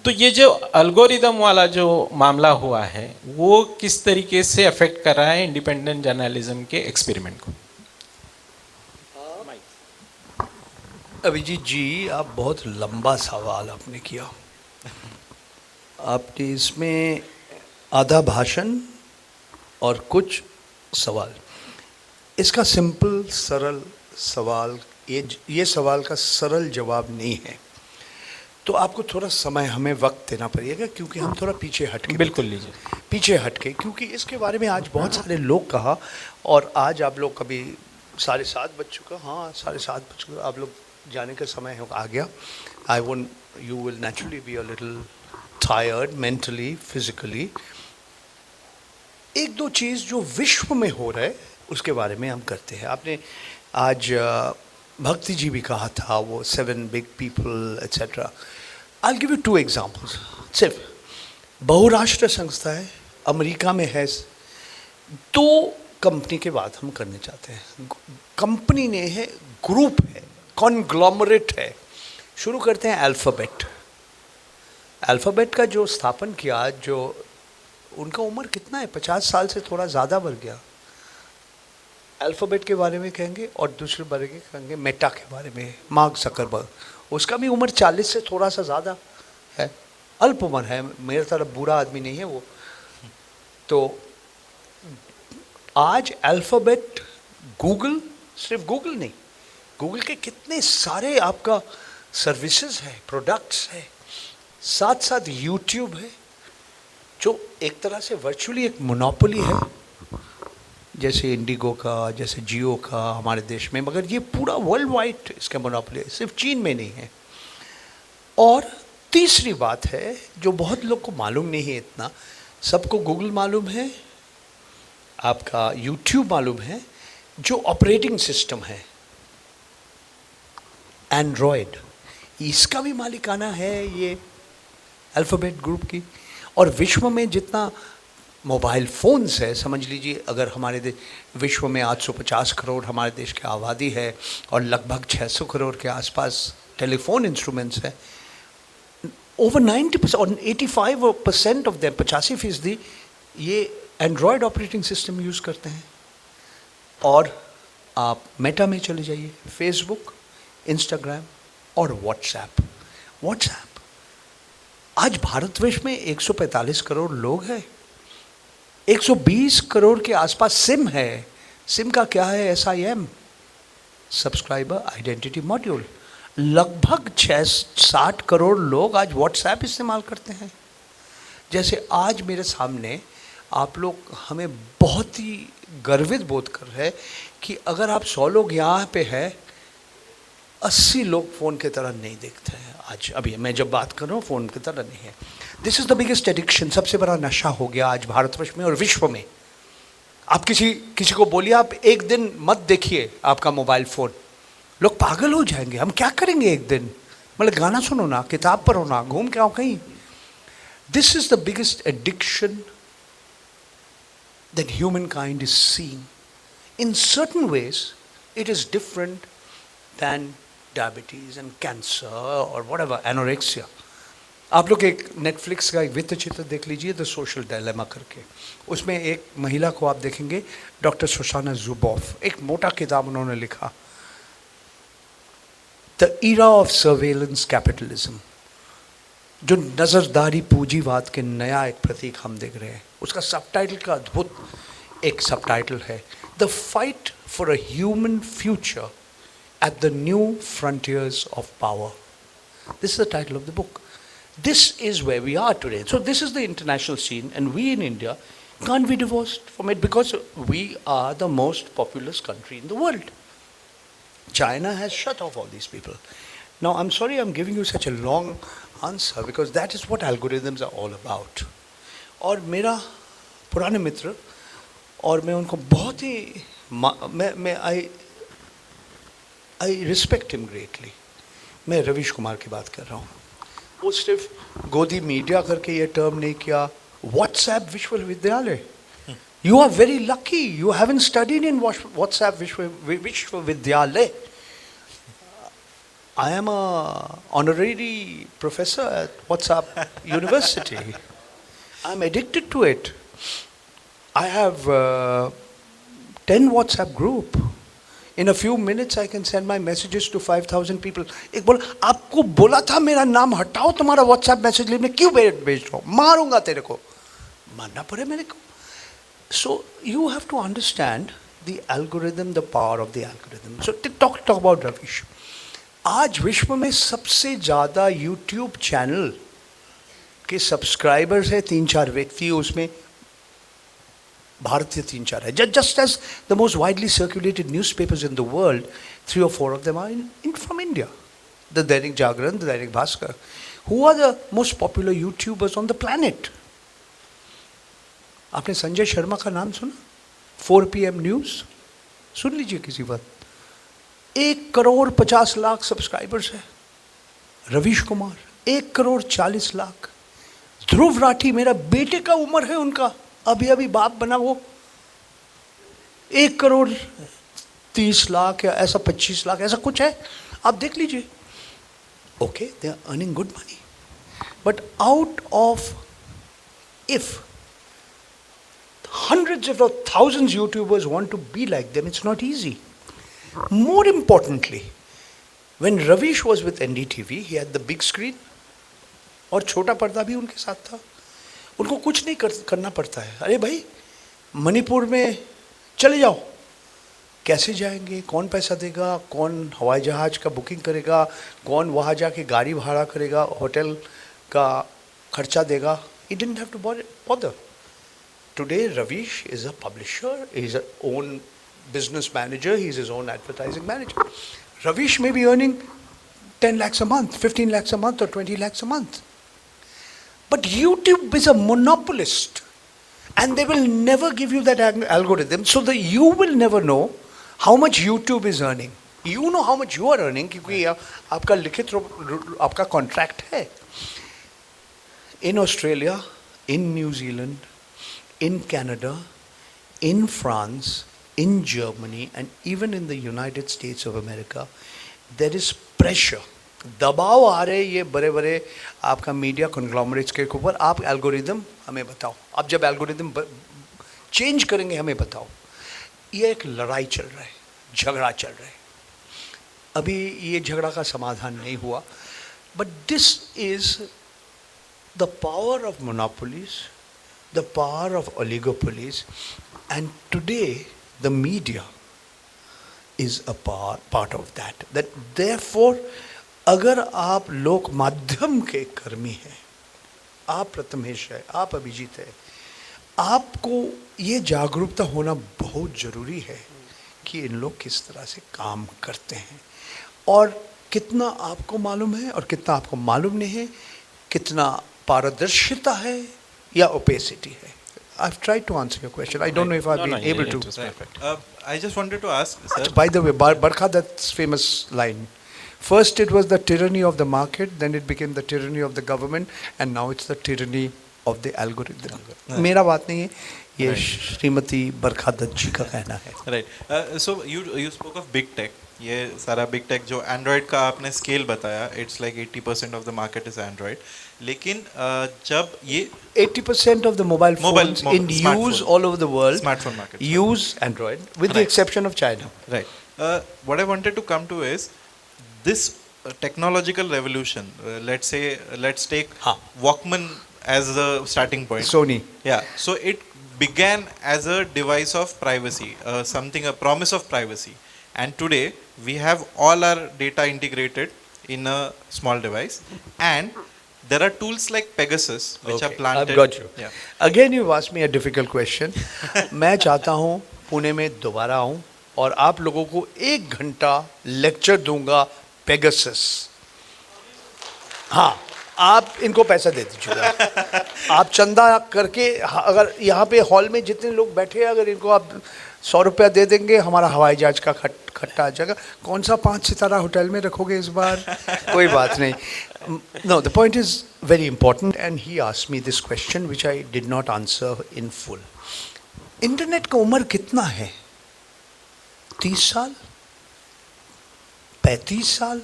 तो ये जो एल्गोरिदम वाला जो मामला हुआ है वो किस तरीके से अफेक्ट कर रहा है इंडिपेंडेंट जर्नलिज्म के एक्सपेरिमेंट को? अभिजीत जी, आप बहुत लंबा सवाल आपने किया। आपने इसमें आधा भाषण और कुछ सवाल। इसका सिंपल सरल सवाल, ये सवाल का सरल जवाब नहीं है, तो आपको थोड़ा समय, हमें वक्त देना पड़ेगा, क्योंकि हम थोड़ा पीछे हटके, बिल्कुल लीजिए, पीछे हटके, क्योंकि इसके बारे में आज बहुत सारे लोग कहा, और आज आप लोग कभी 7:30 बज चुका, हाँ 7:30 बज चुका, आप लोग जाने का समय आ गया। I won't, you will naturally be a little tired mentally, physically. एक दो चीज़ जो विश्व में हो रहा है उसके बारे में हम करते हैं। आपने आज भक्ति जी भी कहा था, वो 7 big people etcetera. I give you 2 examples. सिर्फ बहुराष्ट्रीय संस्था है, अमेरिका में है, 2 कंपनी के बात हम करने चाहते हैं। कंपनी ने है, ग्रुप है, कॉन्ग्लोमरेट है। शुरू करते हैं अल्फ़ाबेट। अल्फ़ाबेट का जो स्थापन किया, जो उनका उम्र कितना है, 50 साल से थोड़ा ज़्यादा बढ़ गया। अल्फ़ाबेट के बारे में कहेंगे, और दूसरे बारे में कहेंगे मेटा के बारे में, मार्क ज़करबर्ग। उसका भी उम्र 40 से थोड़ा सा ज़्यादा है, अल्प उम्र है, मेरे तरफ बुरा आदमी नहीं है वो। तो आज अल्फ़ाबेट, गूगल, सिर्फ गूगल नहीं, गूगल के कितने सारे आपका सर्विसेज है, प्रोडक्ट्स है, साथ साथ यूट्यूब है, जो एक तरह से वर्चुअली एक मोनोपोली है, जैसे इंडिगो का, जैसे जियो का हमारे देश में, मगर ये पूरा वर्ल्ड वाइड इसका मोनोपोली है, सिर्फ चीन में नहीं है। और तीसरी बात है जो बहुत लोग को मालूम नहीं है, इतना सबको गूगल मालूम है, आपका यूट्यूब मालूम है, जो ऑपरेटिंग सिस्टम है एंड्रॉयड, इसका भी मालिकाना है ये अल्फ़ाबेट ग्रुप की। और विश्व में जितना मोबाइल फ़ोन्स है, समझ लीजिए अगर हमारे विश्व में 850 करोड़ हमारे देश की आबादी है और लगभग 600 करोड़ के आसपास टेलीफोन इंस्ट्रूमेंट्स है, ओवर 90% और 85% ऑफ देम, 85% ये एंड्रॉयड ऑपरेटिंग सिस्टम यूज़ करते हैं। और आप मेटा में चले जाइए, फेसबुक, इंस्टाग्राम और व्हाट्सएप। आज भारतवर्ष में 145 करोड़ लोग हैं, 120 करोड़ के आसपास सिम है। सिम का क्या है? SIM, subscriber identity module. लगभग 60 करोड़ लोग आज व्हाट्सएप इस्तेमाल करते हैं। जैसे आज मेरे सामने आप लोग, हमें बहुत ही गर्वित बोध कर रहे हैं कि अगर आप 100 लोग यहाँ पे हैं, 80 लोग फ़ोन की तरह नहीं देखते हैं। आज अभी मैं जब बात कर रहा हूँ फ़ोन की तरह नहीं है। This is the biggest addiction, सबसे बड़ा नशा हो गया आज भारतवर्ष में और विश्व में। आप किसी किसी को बोलिए आप एक दिन मत देखिए आपका मोबाइल फ़ोन, लोग पागल हो जाएंगे। हम क्या करेंगे एक दिन? मतलब गाना सुनो ना, किताब पढ़ो ना, घूम के आओ कहीं। This is the biggest addiction that humankind is seeing. In certain ways, it is different than diabetes and cancer or whatever, anorexia. आप लोग एक नेटफ्लिक्स का एक वित्त चित्र देख लीजिए, द सोशल डायलेमा करके। उसमें एक महिला को आप देखेंगे, डॉक्टर सुसाना जुबॉफ, एक मोटा किताब उन्होंने लिखा, the era of surveillance capitalism, जो नज़रदारी पूंजीवाद के नया एक प्रतीक हम देख रहे हैं। उसका सबटाइटल का अद्भुत एक सबटाइटल है, the fight for a human future at the new frontiers of power. This is the title of the book. This is where we are today. So this is the international scene, and we in India can't be divorced from it because we are the most populous country in the world. China has shut off all these people. Now, I'm sorry I'm giving you such a long answer because that is what algorithms are all about. और मेरा पुराने मित्र, और मैं उनको बहुत ही मैं आई रिस्पेक्ट हिम ग्रेटली, मैं रवीश कुमार की बात कर रहा हूँ। वो सिर्फ गोदी मीडिया करके ये टर्म नहीं किया, व्हाट्सएप विश्वविद्यालय. You are very lucky, you haven't studied in WhatsApp विश्वविद्यालय. I am a honorary professor at WhatsApp University. I'm addicted to it. I have 10 WhatsApp group. In a few minutes I can send my messages to 5,000 people. एक बोला, आपको बोला था मेरा नाम हटाओ तुम्हारा WhatsApp मैसेज लेने, क्यों भेज रहा हूँ, मारूंगा तेरे को, मानना पड़े मेरे को. So you have to understand the algorithm, the power of the algorithm. So talk about Ravish. आज विश्व में सबसे ज़्यादा YouTube चैनल के सब्सक्राइबर्स है 3-4 व्यक्ति, उसमें भारतीय 3-4 है. Just as the most widely circulated newspapers in the world, 3 or 4 of them are from India. The Dainik Jagran, the Dainik Bhaskar. Who are the most popular YouTubers on the planet? आपने संजय शर्मा का नाम सुना? 4 PM न्यूज़ सुन लीजिए किसी बात. 1,50,00,000 सब्सक्राइबर्स है. रवीश कुमार 1,40,00,000. ध्रुव राठी, मेरा बेटे का उम्र है उनका, अभी अभी बाप बना, वो 1,30,00,000 या ऐसा 25,00,000 ऐसा कुछ है, आप देख लीजिए. Okay, they are earning good money, but out of if hundreds of thousands YouTubers want to be like them, it's not easy. More importantly, when Ravish was with NDTV, he had the big screen, और छोटा पर्दा भी उनके साथ था. उनको कुछ नहीं करना पड़ता है. अरे भाई, मणिपुर में चले जाओ, कैसे जाएंगे, कौन पैसा देगा, कौन हवाई जहाज़ का बुकिंग करेगा, कौन वहाँ जाके गाड़ी भाड़ा करेगा, होटल का खर्चा देगा. He didn't have to bother. Today, Ravish is a publisher, he's his own business manager, he's his own advertising manager. Ravish may be earning 10 lakhs a month, 15 lakhs a month, or 20 lakhs a month. But YouTube is a monopolist, and they will never give you that algorithm, so that you will never know how much YouTube is earning. You know how much you are earning, क्योंकि आपका लिखित आपका contract है. In Australia, in New Zealand, in Canada, in France, in Germany, and even in the United States of America, there is pressure. दबाव आ रहे ये बड़े बड़े आपका मीडिया कॉन्ग्लोमरेट्स के ऊपर, आप एल्गोरिदम हमें बताओ, आप जब एल्गोरिदम चेंज करेंगे हमें बताओ. ये एक लड़ाई चल रहा है, झगड़ा चल रहा है. अभी ये झगड़ा का समाधान नहीं हुआ, but this is the power of monopolies, the power of oligopolies, and today the media is a part of that. That therefore, अगर आप लोक माध्यम के कर्मी हैं, आप प्रथमेश है, आप अभिजीत है, आपको ये जागरूकता होना बहुत ज़रूरी है कि इन लोग किस तरह से काम करते हैं, और कितना आपको मालूम है और कितना आपको मालूम नहीं है, कितना पारदर्शिता है या ओपेसिटी है. I've tried to answer your question. I don't know if I've No, been no, able it to. was Right. perfect. I just wanted to ask, sir. By the way, Barkha, that's famous line. First it was the tyranny of the market, then it became the tyranny of the government, and now it's the tyranny of the algorithm. मेरा बात नहीं है, ये श्रीमती बरखा दत्त जी का कहना है. Right. So you spoke of big tech. ये सारा big tech जो Android का आपने scale बताया, it's like 80% of the market is Android. लेकिन जब ये 80% of the mobile phones in smartphone. use all over the world Smartphone market, sorry. use Android, with the Right. exception of China. Right. What I wanted to come to is this technological revolution. Let's take हाँ. Walkman as the starting point. Sony. Yeah. So it began as a device of privacy, a promise of privacy. And today we have all our data integrated in a small device, and there are tools like Pegasus which are Okay, planted. I've got you. Yeah. Again, you've asked me a difficult question. मैं चाहता हूँ पुणे में दोबारा आऊँ और आप लोगों को 1 घंटा लेक्चर दूंगा पेगासस. हाँ, आप इनको पैसा दे दीजिएगा. आप चंदा करके अगर यहाँ पे हॉल में जितने लोग बैठे हैं, अगर इनको आप 100 रुपया दे देंगे, हमारा हवाई जहाज का खट्टा आ जाएगा. कौन सा 5 सितारा होटल में रखोगे इस बार? कोई बात नहीं. No, the point is very important, and he asked me this question which I did not answer in full. Internet का उम्र कितना है? 30 साल? 35 साल?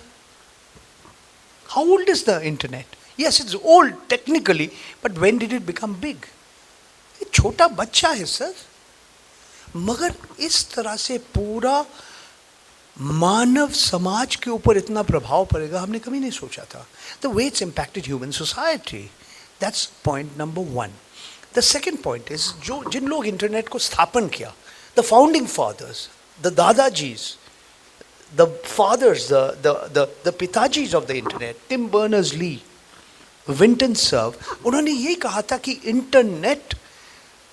How old is the internet? Yes, it's old technically, but when did it become big? ये छोटा बच्चा है सर, मगर इस तरह से पूरा मानव समाज के ऊपर इतना प्रभाव पड़ेगा हमने कभी नहीं सोचा था. The way it's impacted human society. That's point number 1. The second point is जो जिन लोग इंटरनेट को स्थापन किया, the founding fathers, the दादाजीज, the fathers, the पिताजीज of the internet, Tim Berners-Lee, Winton Cerf, उन्होंने ये कहा था कि इंटरनेट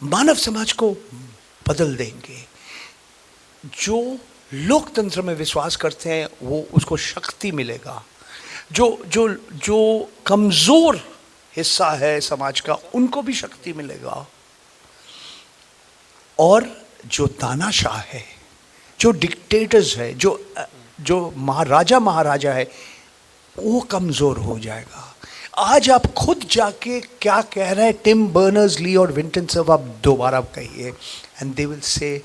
मानव समाज को बदल देंगे. जो लोकतंत्र में विश्वास करते हैं वो उसको शक्ति मिलेगा. जो कमजोर हिस्सा है समाज का उनको भी शक्ति मिलेगा. और जो तानाशाह है, जो डिक्टेटर्स है, जो महाराजा है, वो कमजोर हो जाएगा. आज आप खुद जाके क्या कह रहे हैं टिम बर्नर्स ली और विंटन सर्फ, आप दोबारा कहिए, and they will say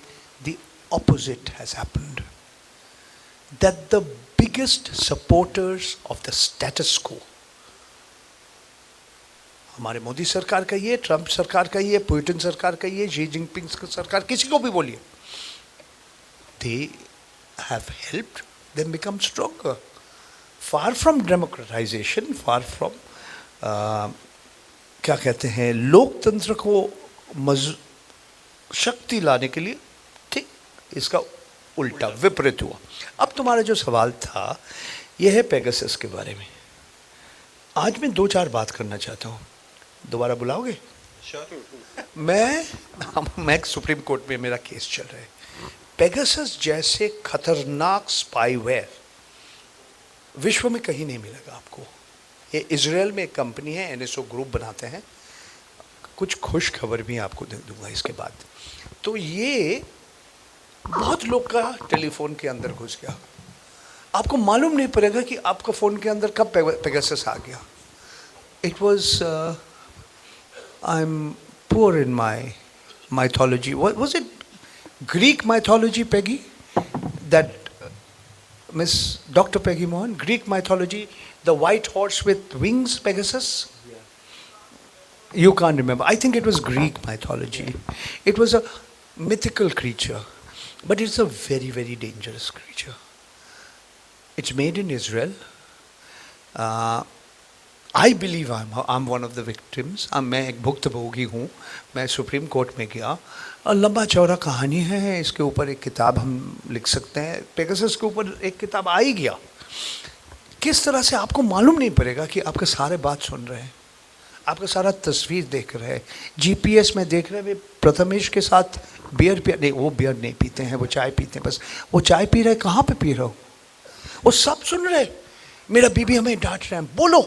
the opposite has happened. That the biggest supporters of the status को, हमारे मोदी सरकार का ये, ट्रंप सरकार का ये, पुतिन सरकार का ये, शी जिनपिंग सरकार, किसी को भी बोलिए, they have helped them become stronger. Far from democratization, far from क्या कहते हैं, लोकतंत्र को शक्ति लाने के लिए, ठीक, इसका उल्टा विपरीत हुआ. अब तुम्हारा जो सवाल था यह है पेगासस के बारे में. आज मैं 2-4 बात करना चाहता हूँ. दोबारा बुलाओगे? Sure. मैं सुप्रीम कोर्ट में मेरा केस चल रहा है. पेगासस जैसे खतरनाक स्पाईवेयर विश्व में कहीं नहीं मिलेगा आपको. ये इजराइल में एक कंपनी है, NSO ग्रुप बनाते हैं. कुछ खुश खबर भी आपको दे दूंगा इसके बाद. तो ये बहुत लोग का टेलीफोन के अंदर घुस गया. आपको मालूम नहीं पड़ेगा कि आपका फ़ोन के अंदर कब पेगासस आ गया. It was I am poor in my mythology. Was it Greek mythology, Peggy? That Miss Dr. Peggy Mohan, Greek mythology, the white horse with wings, Pegasus? Yeah. You can't remember. I think it was Greek mythology. It was a mythical creature, but it's a very, very dangerous creature. It's made in Israel. I believe I'm one of the victims. मैं एक भुक्तभोगी हूँ. मैं सुप्रीम कोर्ट में गया और लंबा चौड़ा कहानी है. इसके ऊपर एक किताब हम लिख सकते हैं. पेगासस के ऊपर एक किताब आ ही गया. किस तरह से आपको मालूम नहीं पड़ेगा कि आपके सारे बात सुन रहे हैं, आपका सारा तस्वीर देख रहे हैं, GPS में देख रहे हैं. प्रथमेश के साथ बियर पी, नहीं वो बियर नहीं पीते हैं, वो चाय पीते हैं. बस वो चाय पी रहे, कहाँ पे पी रहे हो, वो सब सुन रहे. मेरा बीबी हमें डांट रहे हैं, बोलो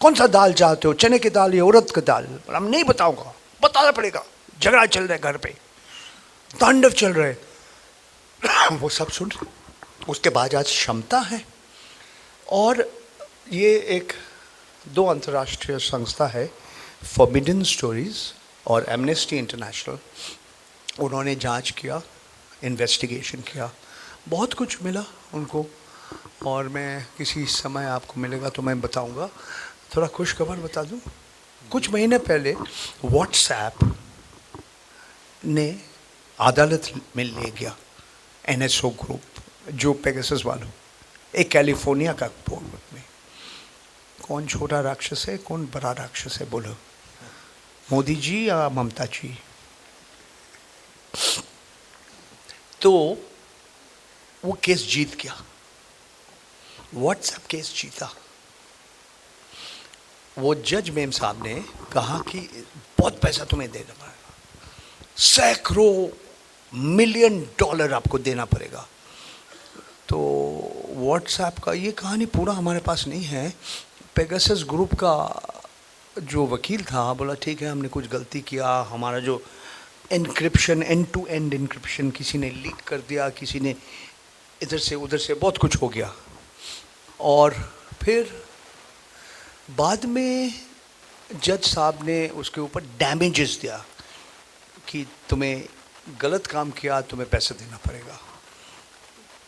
कौन सा दाल चाहते हो, चने की दाल या उड़द की दाल. हम नहीं बताऊंगा, बताना पड़ेगा. झगड़ा चल रहा है घर पे, तांडव चल रहे वो सब सुन रहे। उसके बाद आज क्षमता है। और ये एक 2 अंतर्राष्ट्रीय संस्था है, फॉरबिडन स्टोरीज और एमनेस्टी इंटरनेशनल, उन्होंने जांच किया, इन्वेस्टिगेशन किया, बहुत कुछ मिला उनको। और मैं किसी समय आपको मिलेगा तो मैं बताऊंगा। थोड़ा खुश खबर बता दूं, कुछ महीने पहले व्हाट्सएप ने अदालत में ले गया एनएसओ ग्रुप, जो पेगासस वालों, एक कैलिफोर्निया का बोर्ड में। कौन छोटा राक्षस है, कौन बड़ा राक्षस है, बोलो, मोदी जी या ममता जी? तो वो केस जीत गया, व्हाट्सएप केस जीता। वो जज मेम साहब ने कहा कि बहुत पैसा तुम्हें देना पड़ेगा, सैकड़ों मिलियन डॉलर आपको देना पड़ेगा। तो व्हाट्सएप का ये कहानी पूरा हमारे पास नहीं है। पेगासस ग्रुप का जो वकील था बोला ठीक है, हमने कुछ गलती किया, हमारा जो encryption, end to end encryption किसी ने लीक कर दिया, किसी ने इधर से उधर से, बहुत कुछ हो गया। और फिर बाद में जज साहब ने उसके ऊपर डैमेजेस दिया कि तुम्हें गलत काम किया, तुम्हें पैसे देना पड़ेगा।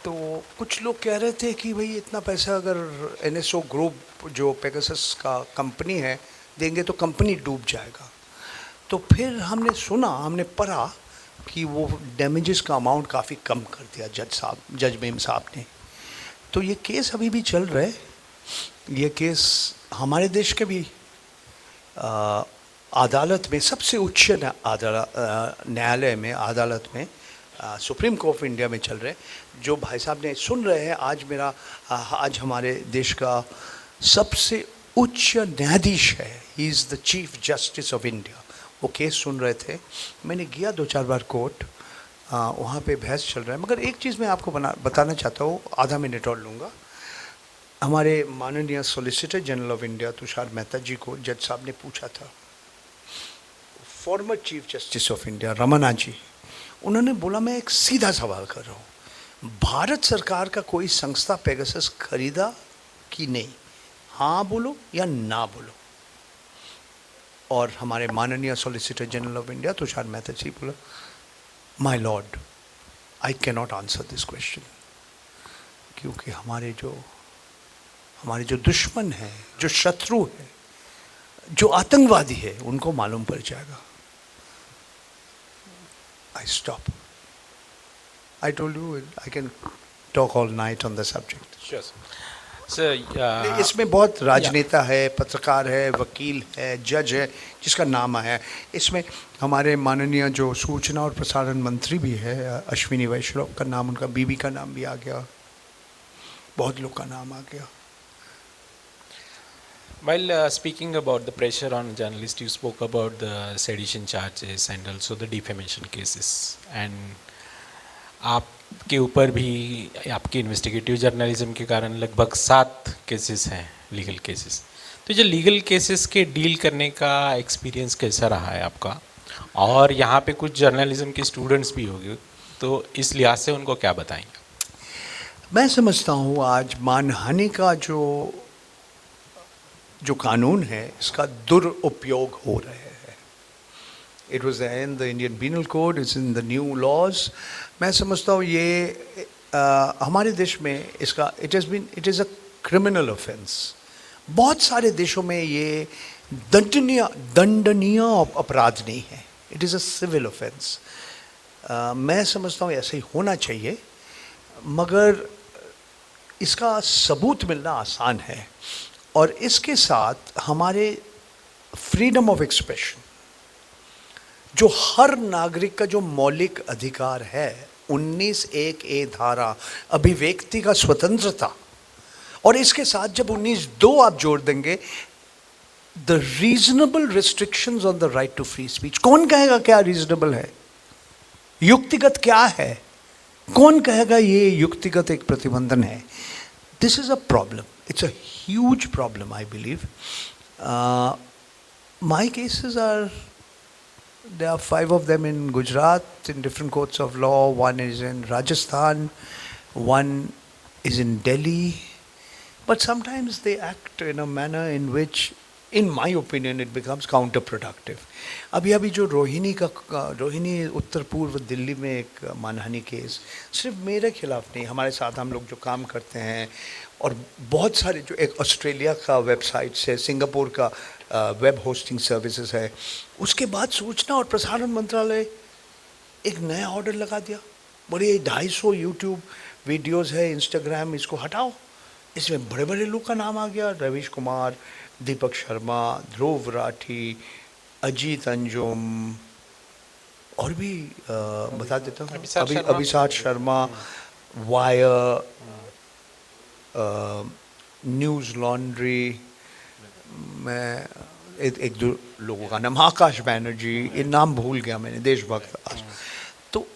तो कुछ लोग कह रहे थे कि भाई इतना पैसा अगर एनएसओ ग्रुप जो पेगासस का कंपनी है देंगे तो कंपनी डूब जाएगा। तो फिर हमने सुना, हमने पढ़ा कि वो डैमेजेस का अमाउंट काफ़ी कम कर दिया जज मेम साहब ने। तो ये केस अभी भी चल रहा है। ये केस हमारे देश के भी अदालत में, सबसे उच्च न्यायालय में, अदालत में, सुप्रीम कोर्ट ऑफ इंडिया में चल रहे हैं। जो भाई साहब ने सुन रहे हैं, आज हमारे देश का सबसे उच्च न्यायाधीश है, he is the chief justice of India. वो केस सुन रहे थे, मैंने गया 2-4 बार कोर्ट, वहाँ पे बहस चल रहा है। मगर एक चीज़ मैं आपको बताना चाहता हूँ, आधा मिनट और लूँगा। हमारे माननीय solicitor general of India Tushar Mehta ji को जज साहब ने पूछा था, former chief justice of India Ramana ji, उन्होंने बोला मैं एक सीधा सवाल कर रहा हूँ, भारत सरकार का कोई संस्था पेगासस खरीदा कि नहीं? हाँ बोलो या ना बोलो। और हमारे माननीय solicitor general of India Tushar Mehta ji बोला, my lord, I can not answer this question, क्योंकि हमारे जो दुश्मन हैं, जो शत्रु है, जो आतंकवादी है, उनको मालूम पड़ जाएगा। I stop. I told you I can talk all night on the subject. Sure, sir. इसमें बहुत राजनेता है, पत्रकार है, वकील है, जज है, जिसका नाम आया है। इसमें हमारे माननीय जो सूचना और प्रसारण मंत्री भी है, अश्विनी वैष्णव का नाम, उनका बीबी का नाम भी आ गया, बहुत लोग का नाम आ गया। While speaking about the pressure on journalists, you spoke about the sedition charges and also the defamation cases. And आपके ऊपर भी आपकी इन्वेस्टिगेटिव जर्नलिज्म के कारण लगभग 7 केसेस हैं, लीगल केसेस। तो जो लीगल केसेस के डील करने का एक्सपीरियंस कैसा रहा है आपका? और यहाँ पे कुछ जर्नलिज्म के स्टूडेंट्स भी होंगे, तो इस लिहाज से उनको क्या बताएंगे? मैं समझता हूँ आज मानहानि का जो कानून है, इसका दुरुपयोग हो रहा है। It was in the Indian Penal Code, it's in the new laws. मैं समझता हूँ ये हमारे देश में इसका it is a criminal offence. बहुत सारे देशों में ये दंडनीय अपराध नहीं है, it is a civil offence. मैं समझता हूँ ऐसे ही होना चाहिए, मगर इसका सबूत मिलना आसान है। और इसके साथ हमारे फ्रीडम ऑफ एक्सप्रेशन, जो हर नागरिक का जो मौलिक अधिकार है, 19(1)(a) धारा, अभिव्यक्ति का स्वतंत्रता, और इसके साथ जब 19(2) आप जोड़ देंगे, the reasonable restrictions on the right to free speech. कौन कहेगा क्या रीजनेबल है, युक्तिगत क्या है? कौन कहेगा ये युक्तिगत एक प्रतिबंधन है? This is a problem, it's a huge problem, I believe. My cases are There are 5 of them in Gujarat in different courts of law. One is in Rajasthan, one is in Delhi. But sometimes they act in a manner in which, in my opinion, it becomes counterproductive. अभी अभी जो रोहिणी उत्तर पूर्व दिल्ली में एक मानहानि केस सिर्फ मेरे खिलाफ नहीं, हमारे साथ हम लोग जो काम करते हैं और बहुत सारे, जो एक ऑस्ट्रेलिया का वेबसाइट्स है, सिंगापुर का वेब होस्टिंग सर्विसेज है, उसके बाद सूचना और प्रसारण मंत्रालय एक नया ऑर्डर लगा दिया, बड़े 250 यूट्यूब वीडियोस है, इंस्टाग्राम, इसको हटाओ। इसमें बड़े बड़े लोग का नाम आ गया, रवीश कुमार, दीपक शर्मा, ध्रुव राठी, अजीत अंजुम, और भी बता देता हूँ, Abhishek Sharma, wire, news laundry, मैं एक दो लोगों का नाम, आकाश बैनर्जी, ये नाम भूल गया मैंने, देशभक्त। तो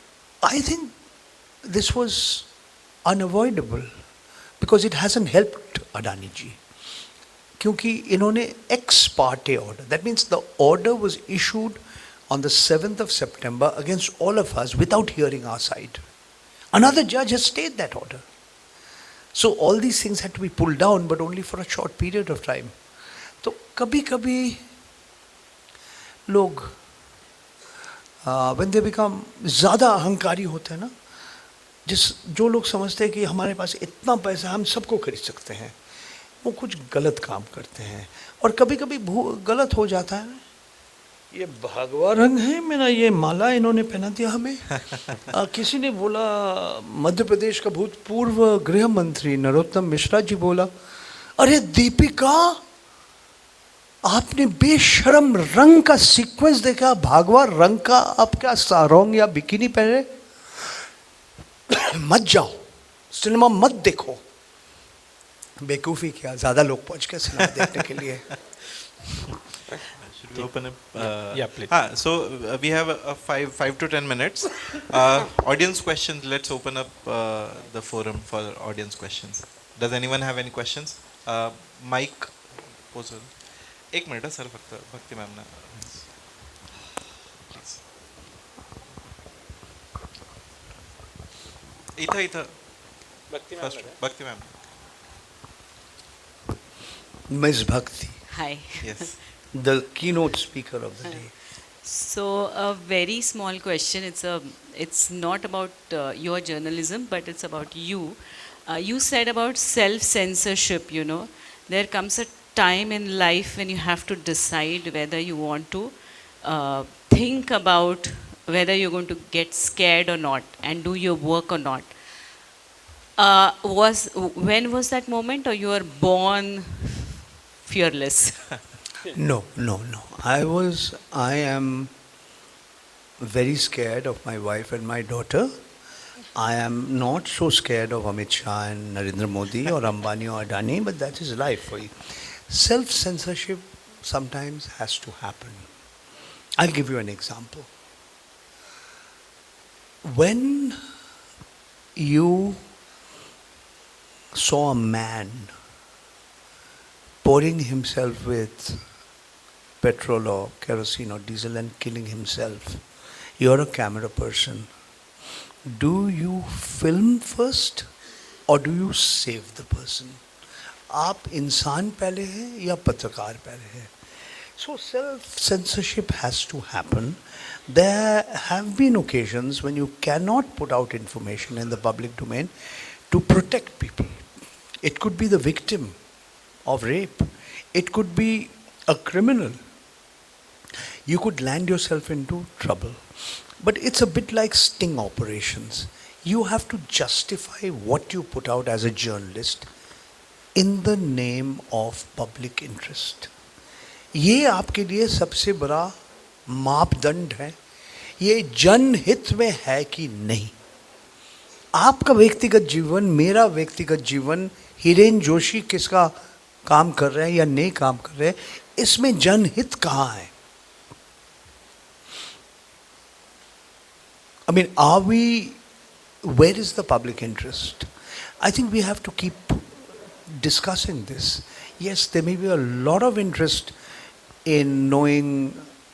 I think this was unavoidable because it hasn't helped Adani ji, क्योंकि इन्होंने ex parte order, that means the order was issued on the 7th of September against all of us without hearing our side. Another judge has stayed that order. So all these things had to be pulled down, but only for a short period of time. तो कभी कभी लोग when they become ज़्यादा अहंकारी होते हैं ना, जो लोग समझते हैं कि हमारे पास इतना पैसा हम सबको खरीद सकते हैं, वो कुछ गलत काम करते हैं। और कभी कभी गलत हो जाता है। ये भगवा रंग है मेरा, ये माला इन्होंने पहना दिया हमें। किसी ने बोला, मध्य प्रदेश का भूतपूर्व गृह मंत्री नरोत्तम मिश्रा जी बोला, अरे दीपिका, आपने बेशरम रंग का सीक्वेंस देखा, भगवा रंग का, आप क्या सारोंग या बिकिनी पहने? मत जाओ, सिनेमा मत देखो। बेवकूफ़ी क्या, ज़्यादा लोग पहुंच गए सिनेमा देखने के लिए। Should we open up? Yeah, please. So we have five to 10 minutes. Audience questions. Let's open up the forum for audience questions. Does anyone have any questions? Mike, proposal. एक मिनट सर, फक्त भक्ति मैम ना, प्लीज। इथं भक्ति ma'am. Ms. Bhakti, Hi. Yes. the keynote speaker of the day. So a very small question. It's not about your journalism, but it's about you. You said about self-censorship. You know, there comes a time in life when you have to decide whether you want to think about whether you're going to get scared or not and do your work or not. When was that moment, or you were born fearless? No. I am very scared of my wife and my daughter. I am not so scared of Amit Shah and Narendra Modi or Ambani or Adani, but that is life for you. Self-censorship sometimes has to happen. I'll give you an example. When you saw a man pouring himself with petrol or kerosene or diesel and killing himself, you're a camera person. Do you film first or do you save the person? आप इंसान पहले हैं या पत्रकार पहले हैं? So self-censorship has to happen. There have been occasions when you cannot put out information in the public domain to protect people. It could be the victim of rape. It could be a criminal. You could land yourself into trouble. But it's a bit like sting operations. You have to justify what you put out as a journalist in the name of public interest. ये आपके लिए सबसे बड़ा मापदंड है, ये जनहित में है कि नहीं। आपका व्यक्तिगत जीवन, मेरा व्यक्तिगत जीवन, हिरेन जोशी किसका काम कर रहे हैं या नहीं काम कर रहे हैं, इसमें जनहित कहाँ है? I mean, where is the public interest? I think we have to keep discussing this. Yes, there may be a lot of interest in knowing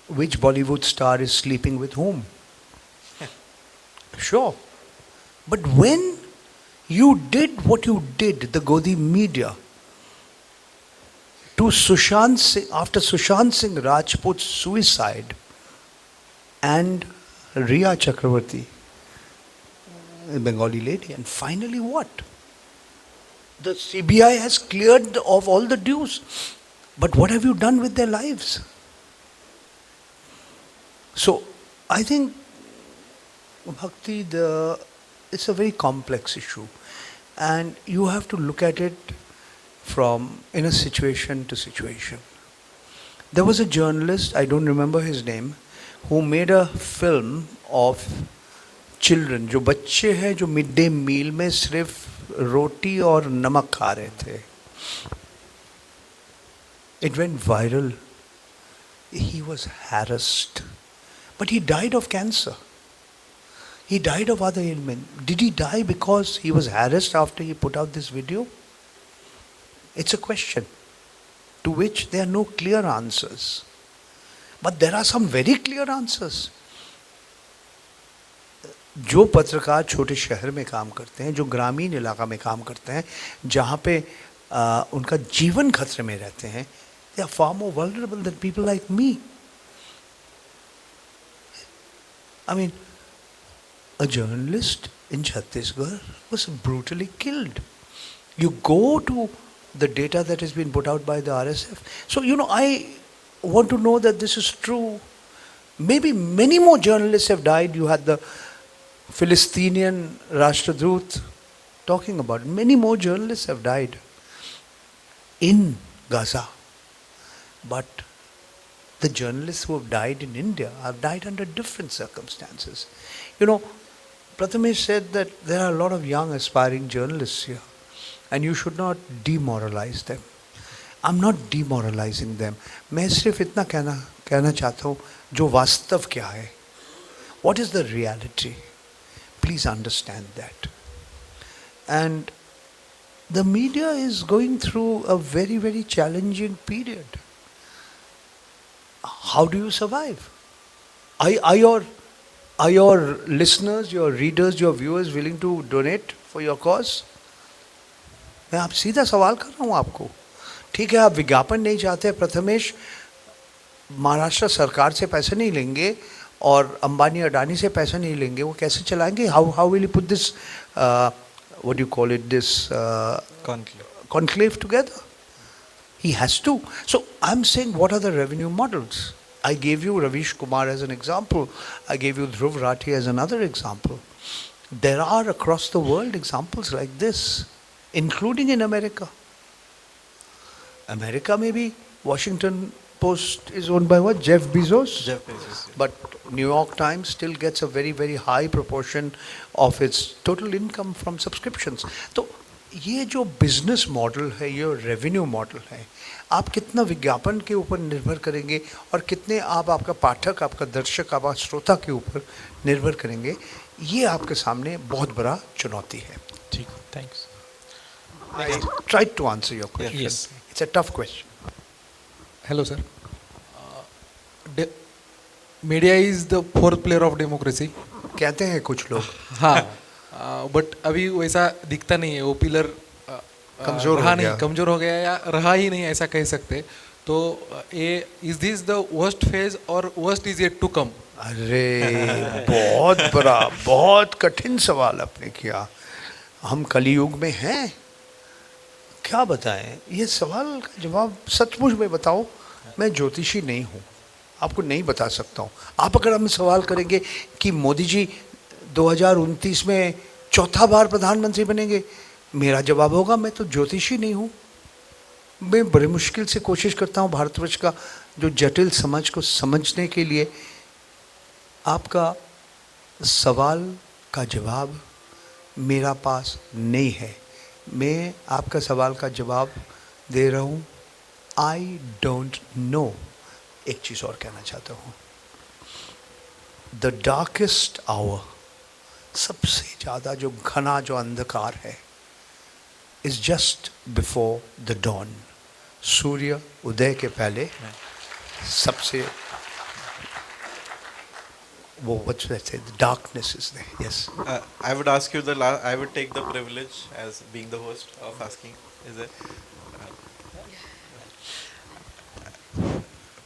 which Bollywood star is sleeping with whom. Sure. But when you did what you did, the Godi media, to Sushant Singh, after Sushant Singh Rajput's suicide and Riya Chakravarti, a Bengali lady, and finally what? The CBI has cleared of all the dues. But what have you done with their lives? So I think, Bhakti, it's a very complex issue. And you have to look at it from in a situation to situation. There was a journalist, I don't remember his name, who made a film of children, जो बच्चे हैं जो मिड डे मील में सिर्फ रोटी और नमक खा रहे थे. It went viral. He was harassed. But he died of cancer. He died of other ailment. Did he die because he was harassed after he put out this video? It's a question to which there are no clear answers. But there are some very clear answers. जो पत्रकार छोटे शहर में काम करते हैं, जो ग्रामीण इलाका में काम करते हैं, जहाँ पे उनका जीवन खतरे में रहते हैं, they are far more vulnerable than people like me. I mean, a journalist in Chhattisgarh was brutally killed. You go to the data that has been put out by the RSF. So, I want to know that this is true. Maybe many more journalists have died. You had the Palestinian Rashtradut talking about it. Many more journalists have died in Gaza. But the journalists who have died in India have died under different circumstances. Prathamesh said that there are a lot of young aspiring journalists here and you should not demoralize them. I'm not demoralizing them. मैं सिर्फ इतना कहना चाहता हूँ जो वास्तव क्या है. What is the reality? Please understand that. And the media is going through a very, very challenging period. How do you survive? Are your listeners, your readers, your viewers willing to donate for your cause? मैं आप सीधा सवाल कर रहा हूँ आपको. ठीक है, आप विज्ञापन नहीं चाहते, प्रथमेश महाराष्ट्र सरकार से पैसे नहीं लेंगे और अंबानी अडानी से पैसा नहीं लेंगे, वो कैसे चलाएंगे? How will you put this, what do you call it, this conclave together? He has to. So I'm saying, what are the revenue models? I gave you Ravish Kumar as an example. I gave you Dhruv Rathi as another example. There are across the world examples like this, including in America. America, maybe Washington Post is owned by what? Jeff Bezos? Jeff Bezos. But New York Times still gets a very, very high proportion of its total income from subscriptions. So, ये जो बिजनेस मॉडल है, ये रेवेन्यू मॉडल है, आप कितना विज्ञापन के ऊपर निर्भर करेंगे और कितने आपका पाठक, आपका दर्शक, आपका श्रोता के ऊपर निर्भर करेंगे, ये आपके सामने बहुत बड़ा चुनौती है. ठीक, thanks. I tried to answer your question. Yes. It's a tough question. Hello, sir. Media is the fourth pillar of democracy. कहते हैं कुछ लोग. हाँ. बट अभी वैसा दिखता नहीं है, वो पिलर कमजोर रहा हो नहीं, गया. कमजोर हो गया या रहा ही नहीं, ऐसा कह सकते. तो ये is this the worst phase और worst is yet to come? अरे बहुत बड़ा, बहुत कठिन सवाल आपने किया. हम कलियुग में हैं, क्या बताएं? ये सवाल का जवाब सचमुच में बताओ, मैं ज्योतिषी नहीं हूँ, आपको नहीं बता सकता हूँ. आप अगर हमें सवाल करेंगे कि मोदी जी 2029 में चौथा बार प्रधानमंत्री बनेंगे, मेरा जवाब होगा मैं तो ज्योतिषी नहीं हूँ. मैं बड़े मुश्किल से कोशिश करता हूँ भारतवर्ष का जो जटिल समाज को समझने के लिए. आपका सवाल का जवाब मेरा पास नहीं है. मैं आपका सवाल का जवाब दे रहा हूँ, आई डोंट नो. एक चीज़ और कहना चाहता हूँ, द डार्केस्ट आवर, सबसे ज़्यादा जो घना जो अंधकार है, is just before the dawn. सूर्य उदय के पहले सबसे वो what's that say, the darkness is there. Yes. I would ask you I would take the privilege as being the host of asking. Is it?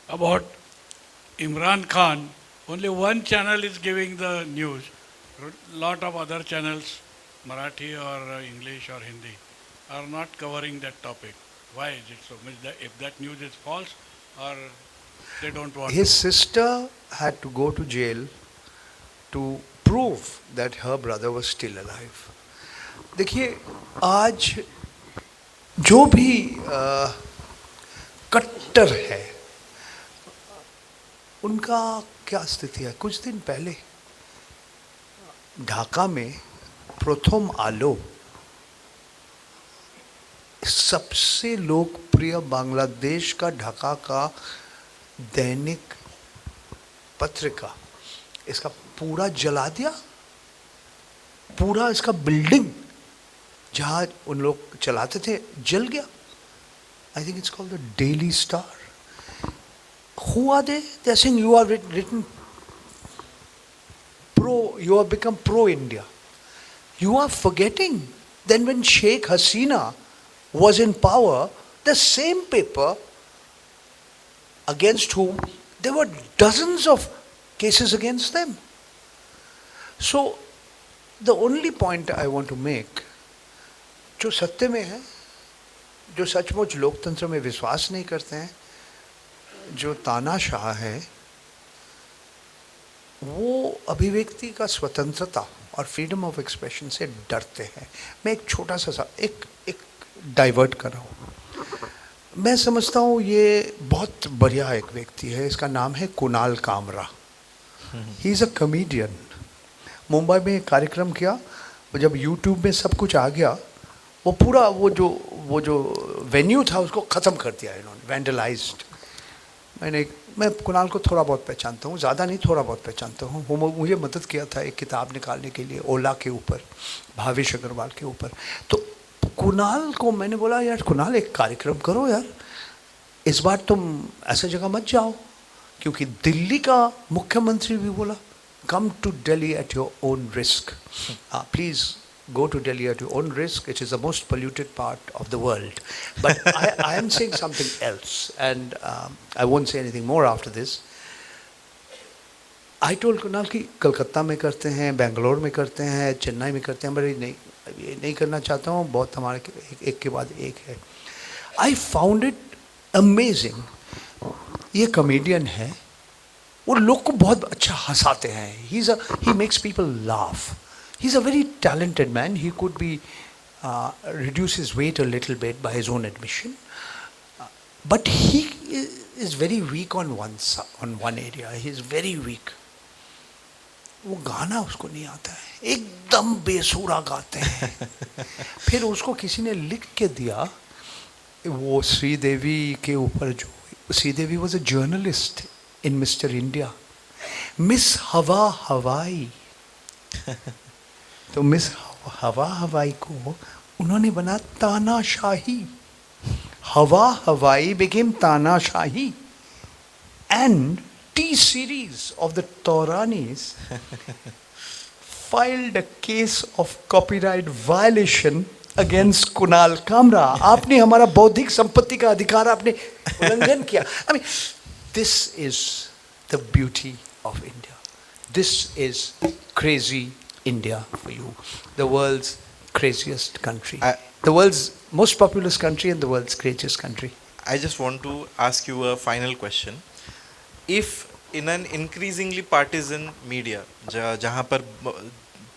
About Imran Khan, only one channel is giving the news. Lot of other channels, Marathi or English or Hindi, are not covering that topic. Why is it so? Means that if that news is false or they don't want His sister had to go to jail to prove that her brother was still alive. देखिए आज जो भी कट्टर है उनका क्या स्थिति है. कुछ दिन पहले ढाका में प्रथम आलो सबसे लोकप्रिय बांग्लादेश का ढाका का दैनिक पत्रिका इसका पूरा जला दिया. पूरा इसका बिल्डिंग जहाँ उन लोग चलाते थे जल गया. I think it's called the daily star. Who are they? They are saying you are written pro, you have become pro-India. You are forgetting that when Sheikh Hasina was in power, the same paper against whom there were dozens of cases against them. So, the only point I want to make, जो सत्य में है, जो सचमुच लोकतंत्र में विश्वास नहीं करते हैं, जो तानाशाह है, वो अभिव्यक्ति का स्वतंत्रता और फ्रीडम ऑफ एक्सप्रेशन से डरते हैं. मैं एक छोटा सा एक डाइवर्ट कर रहा हूँ. मैं समझता हूँ ये बहुत बढ़िया एक व्यक्ति है. इसका नाम है Kunal Kamra. He is a comedian. Mumbai में एक कार्यक्रम किया. जब यूट्यूब में सब कुछ आ गया, वो पूरा वो जो वेन्यू था उसको ख़त्म कर दिया इन्होंने, वैंडलाइज्ड. मैं कुणाल को थोड़ा बहुत पहचानता हूँ, ज़्यादा नहीं, थोड़ा बहुत पहचानता हूँ. वो मुझे मदद किया था एक किताब निकालने के लिए, ओला के ऊपर, भावेश अग्रवाल के ऊपर. तो कुणाल को मैंने बोला, यार कुणाल एक कार्यक्रम करो यार, इस बार तुम ऐसा जगह मत जाओ. क्योंकि दिल्ली का मुख्यमंत्री भी बोला, come to Delhi at your own risk. Please go to Delhi at your own risk. It is the most polluted part of the world. But I am saying something else, and I won't say anything more after this. I told Kunal कि कलकत्ता में करते हैं, बेंगलोर में करते हैं, चेन्नई में करते हैं, बट नहीं करना चाहता हूँ. बहुत हमारे एक के बाद एक है. I found it amazing. ये कॉमेडियन है, वो लोग को बहुत अच्छा हंसाते हैं. He makes people laugh. He's a very talented man. He could be reduce his weight a little bit by his own admission, but he is very weak on one area. He is very weak. वो गाना उसको नहीं आता है, एकदम बेसुरा गाते हैं. फिर उसको किसी ने लिख के दिया, वो श्रीदेवी के ऊपर, जो Sridevi was a journalist in Mr. India, Miss हवा हवाई. तो मिस हवा हवाई को उन्होंने बना तानाशाही. हवा हवाई became तानाशाही. And T-Series of the Tauranis filed a case of copyright violation against Kunal Kamra. आपने हमारा बौद्धिक संपत्ति का अधिकार आपने उल्लंघन किया. I mean, this is the beauty of India. This is crazy India for you, the world's craziest country, the world's most populous country and the world's craziest country. I just want to ask you a final question. If in an increasingly partisan media, जहाँ पर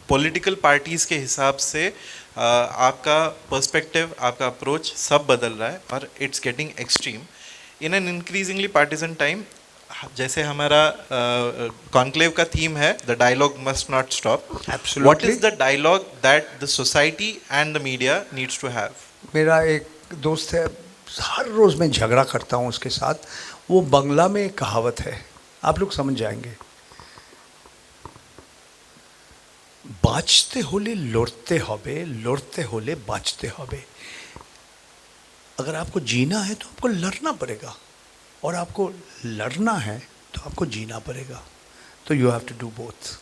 political parties के हिसाब से आपका perspective, आपका approach सब बदल रहा है और it's getting extreme, in an increasingly partisan time, जैसे हमारा कॉन्क्लेव का थीम है, the dialogue must not stop. Absolutely. What is the dialogue that the society and the media needs to have? मेरा एक दोस्त है, हर रोज़ मैं झगड़ा करता हूँ उसके साथ. वो बंगला में एक कहावत है, आप लोग समझ जाएंगे. बाँचते होले लड़ते होबे, लड़ते होले बाँचते होबे. अगर आपको जीना है तो आपको लड़ना पड़ेगा, और आपको लड़ना है तो आपको जीना पड़ेगा. So you have to do both.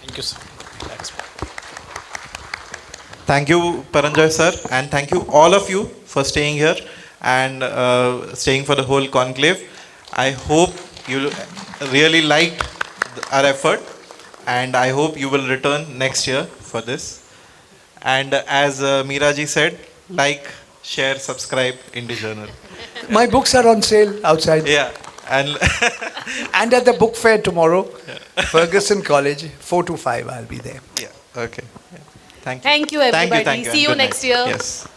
Thank you, sir. That's Thank you, Paranjoy sir, and thank you all of you for staying here and staying for the whole conclave. I hope you really liked our effort, and I hope you will return next year for this. And as Meeraji said, like, share, subscribe, Indie Journal. My books are on sale outside. Yeah, and And at the book fair tomorrow, Ferguson College, 4 to 5, I'll be there. yeah, okay. Yeah. Thank you. Thank you, everybody. Thank you. See and you good next night. year. Yes.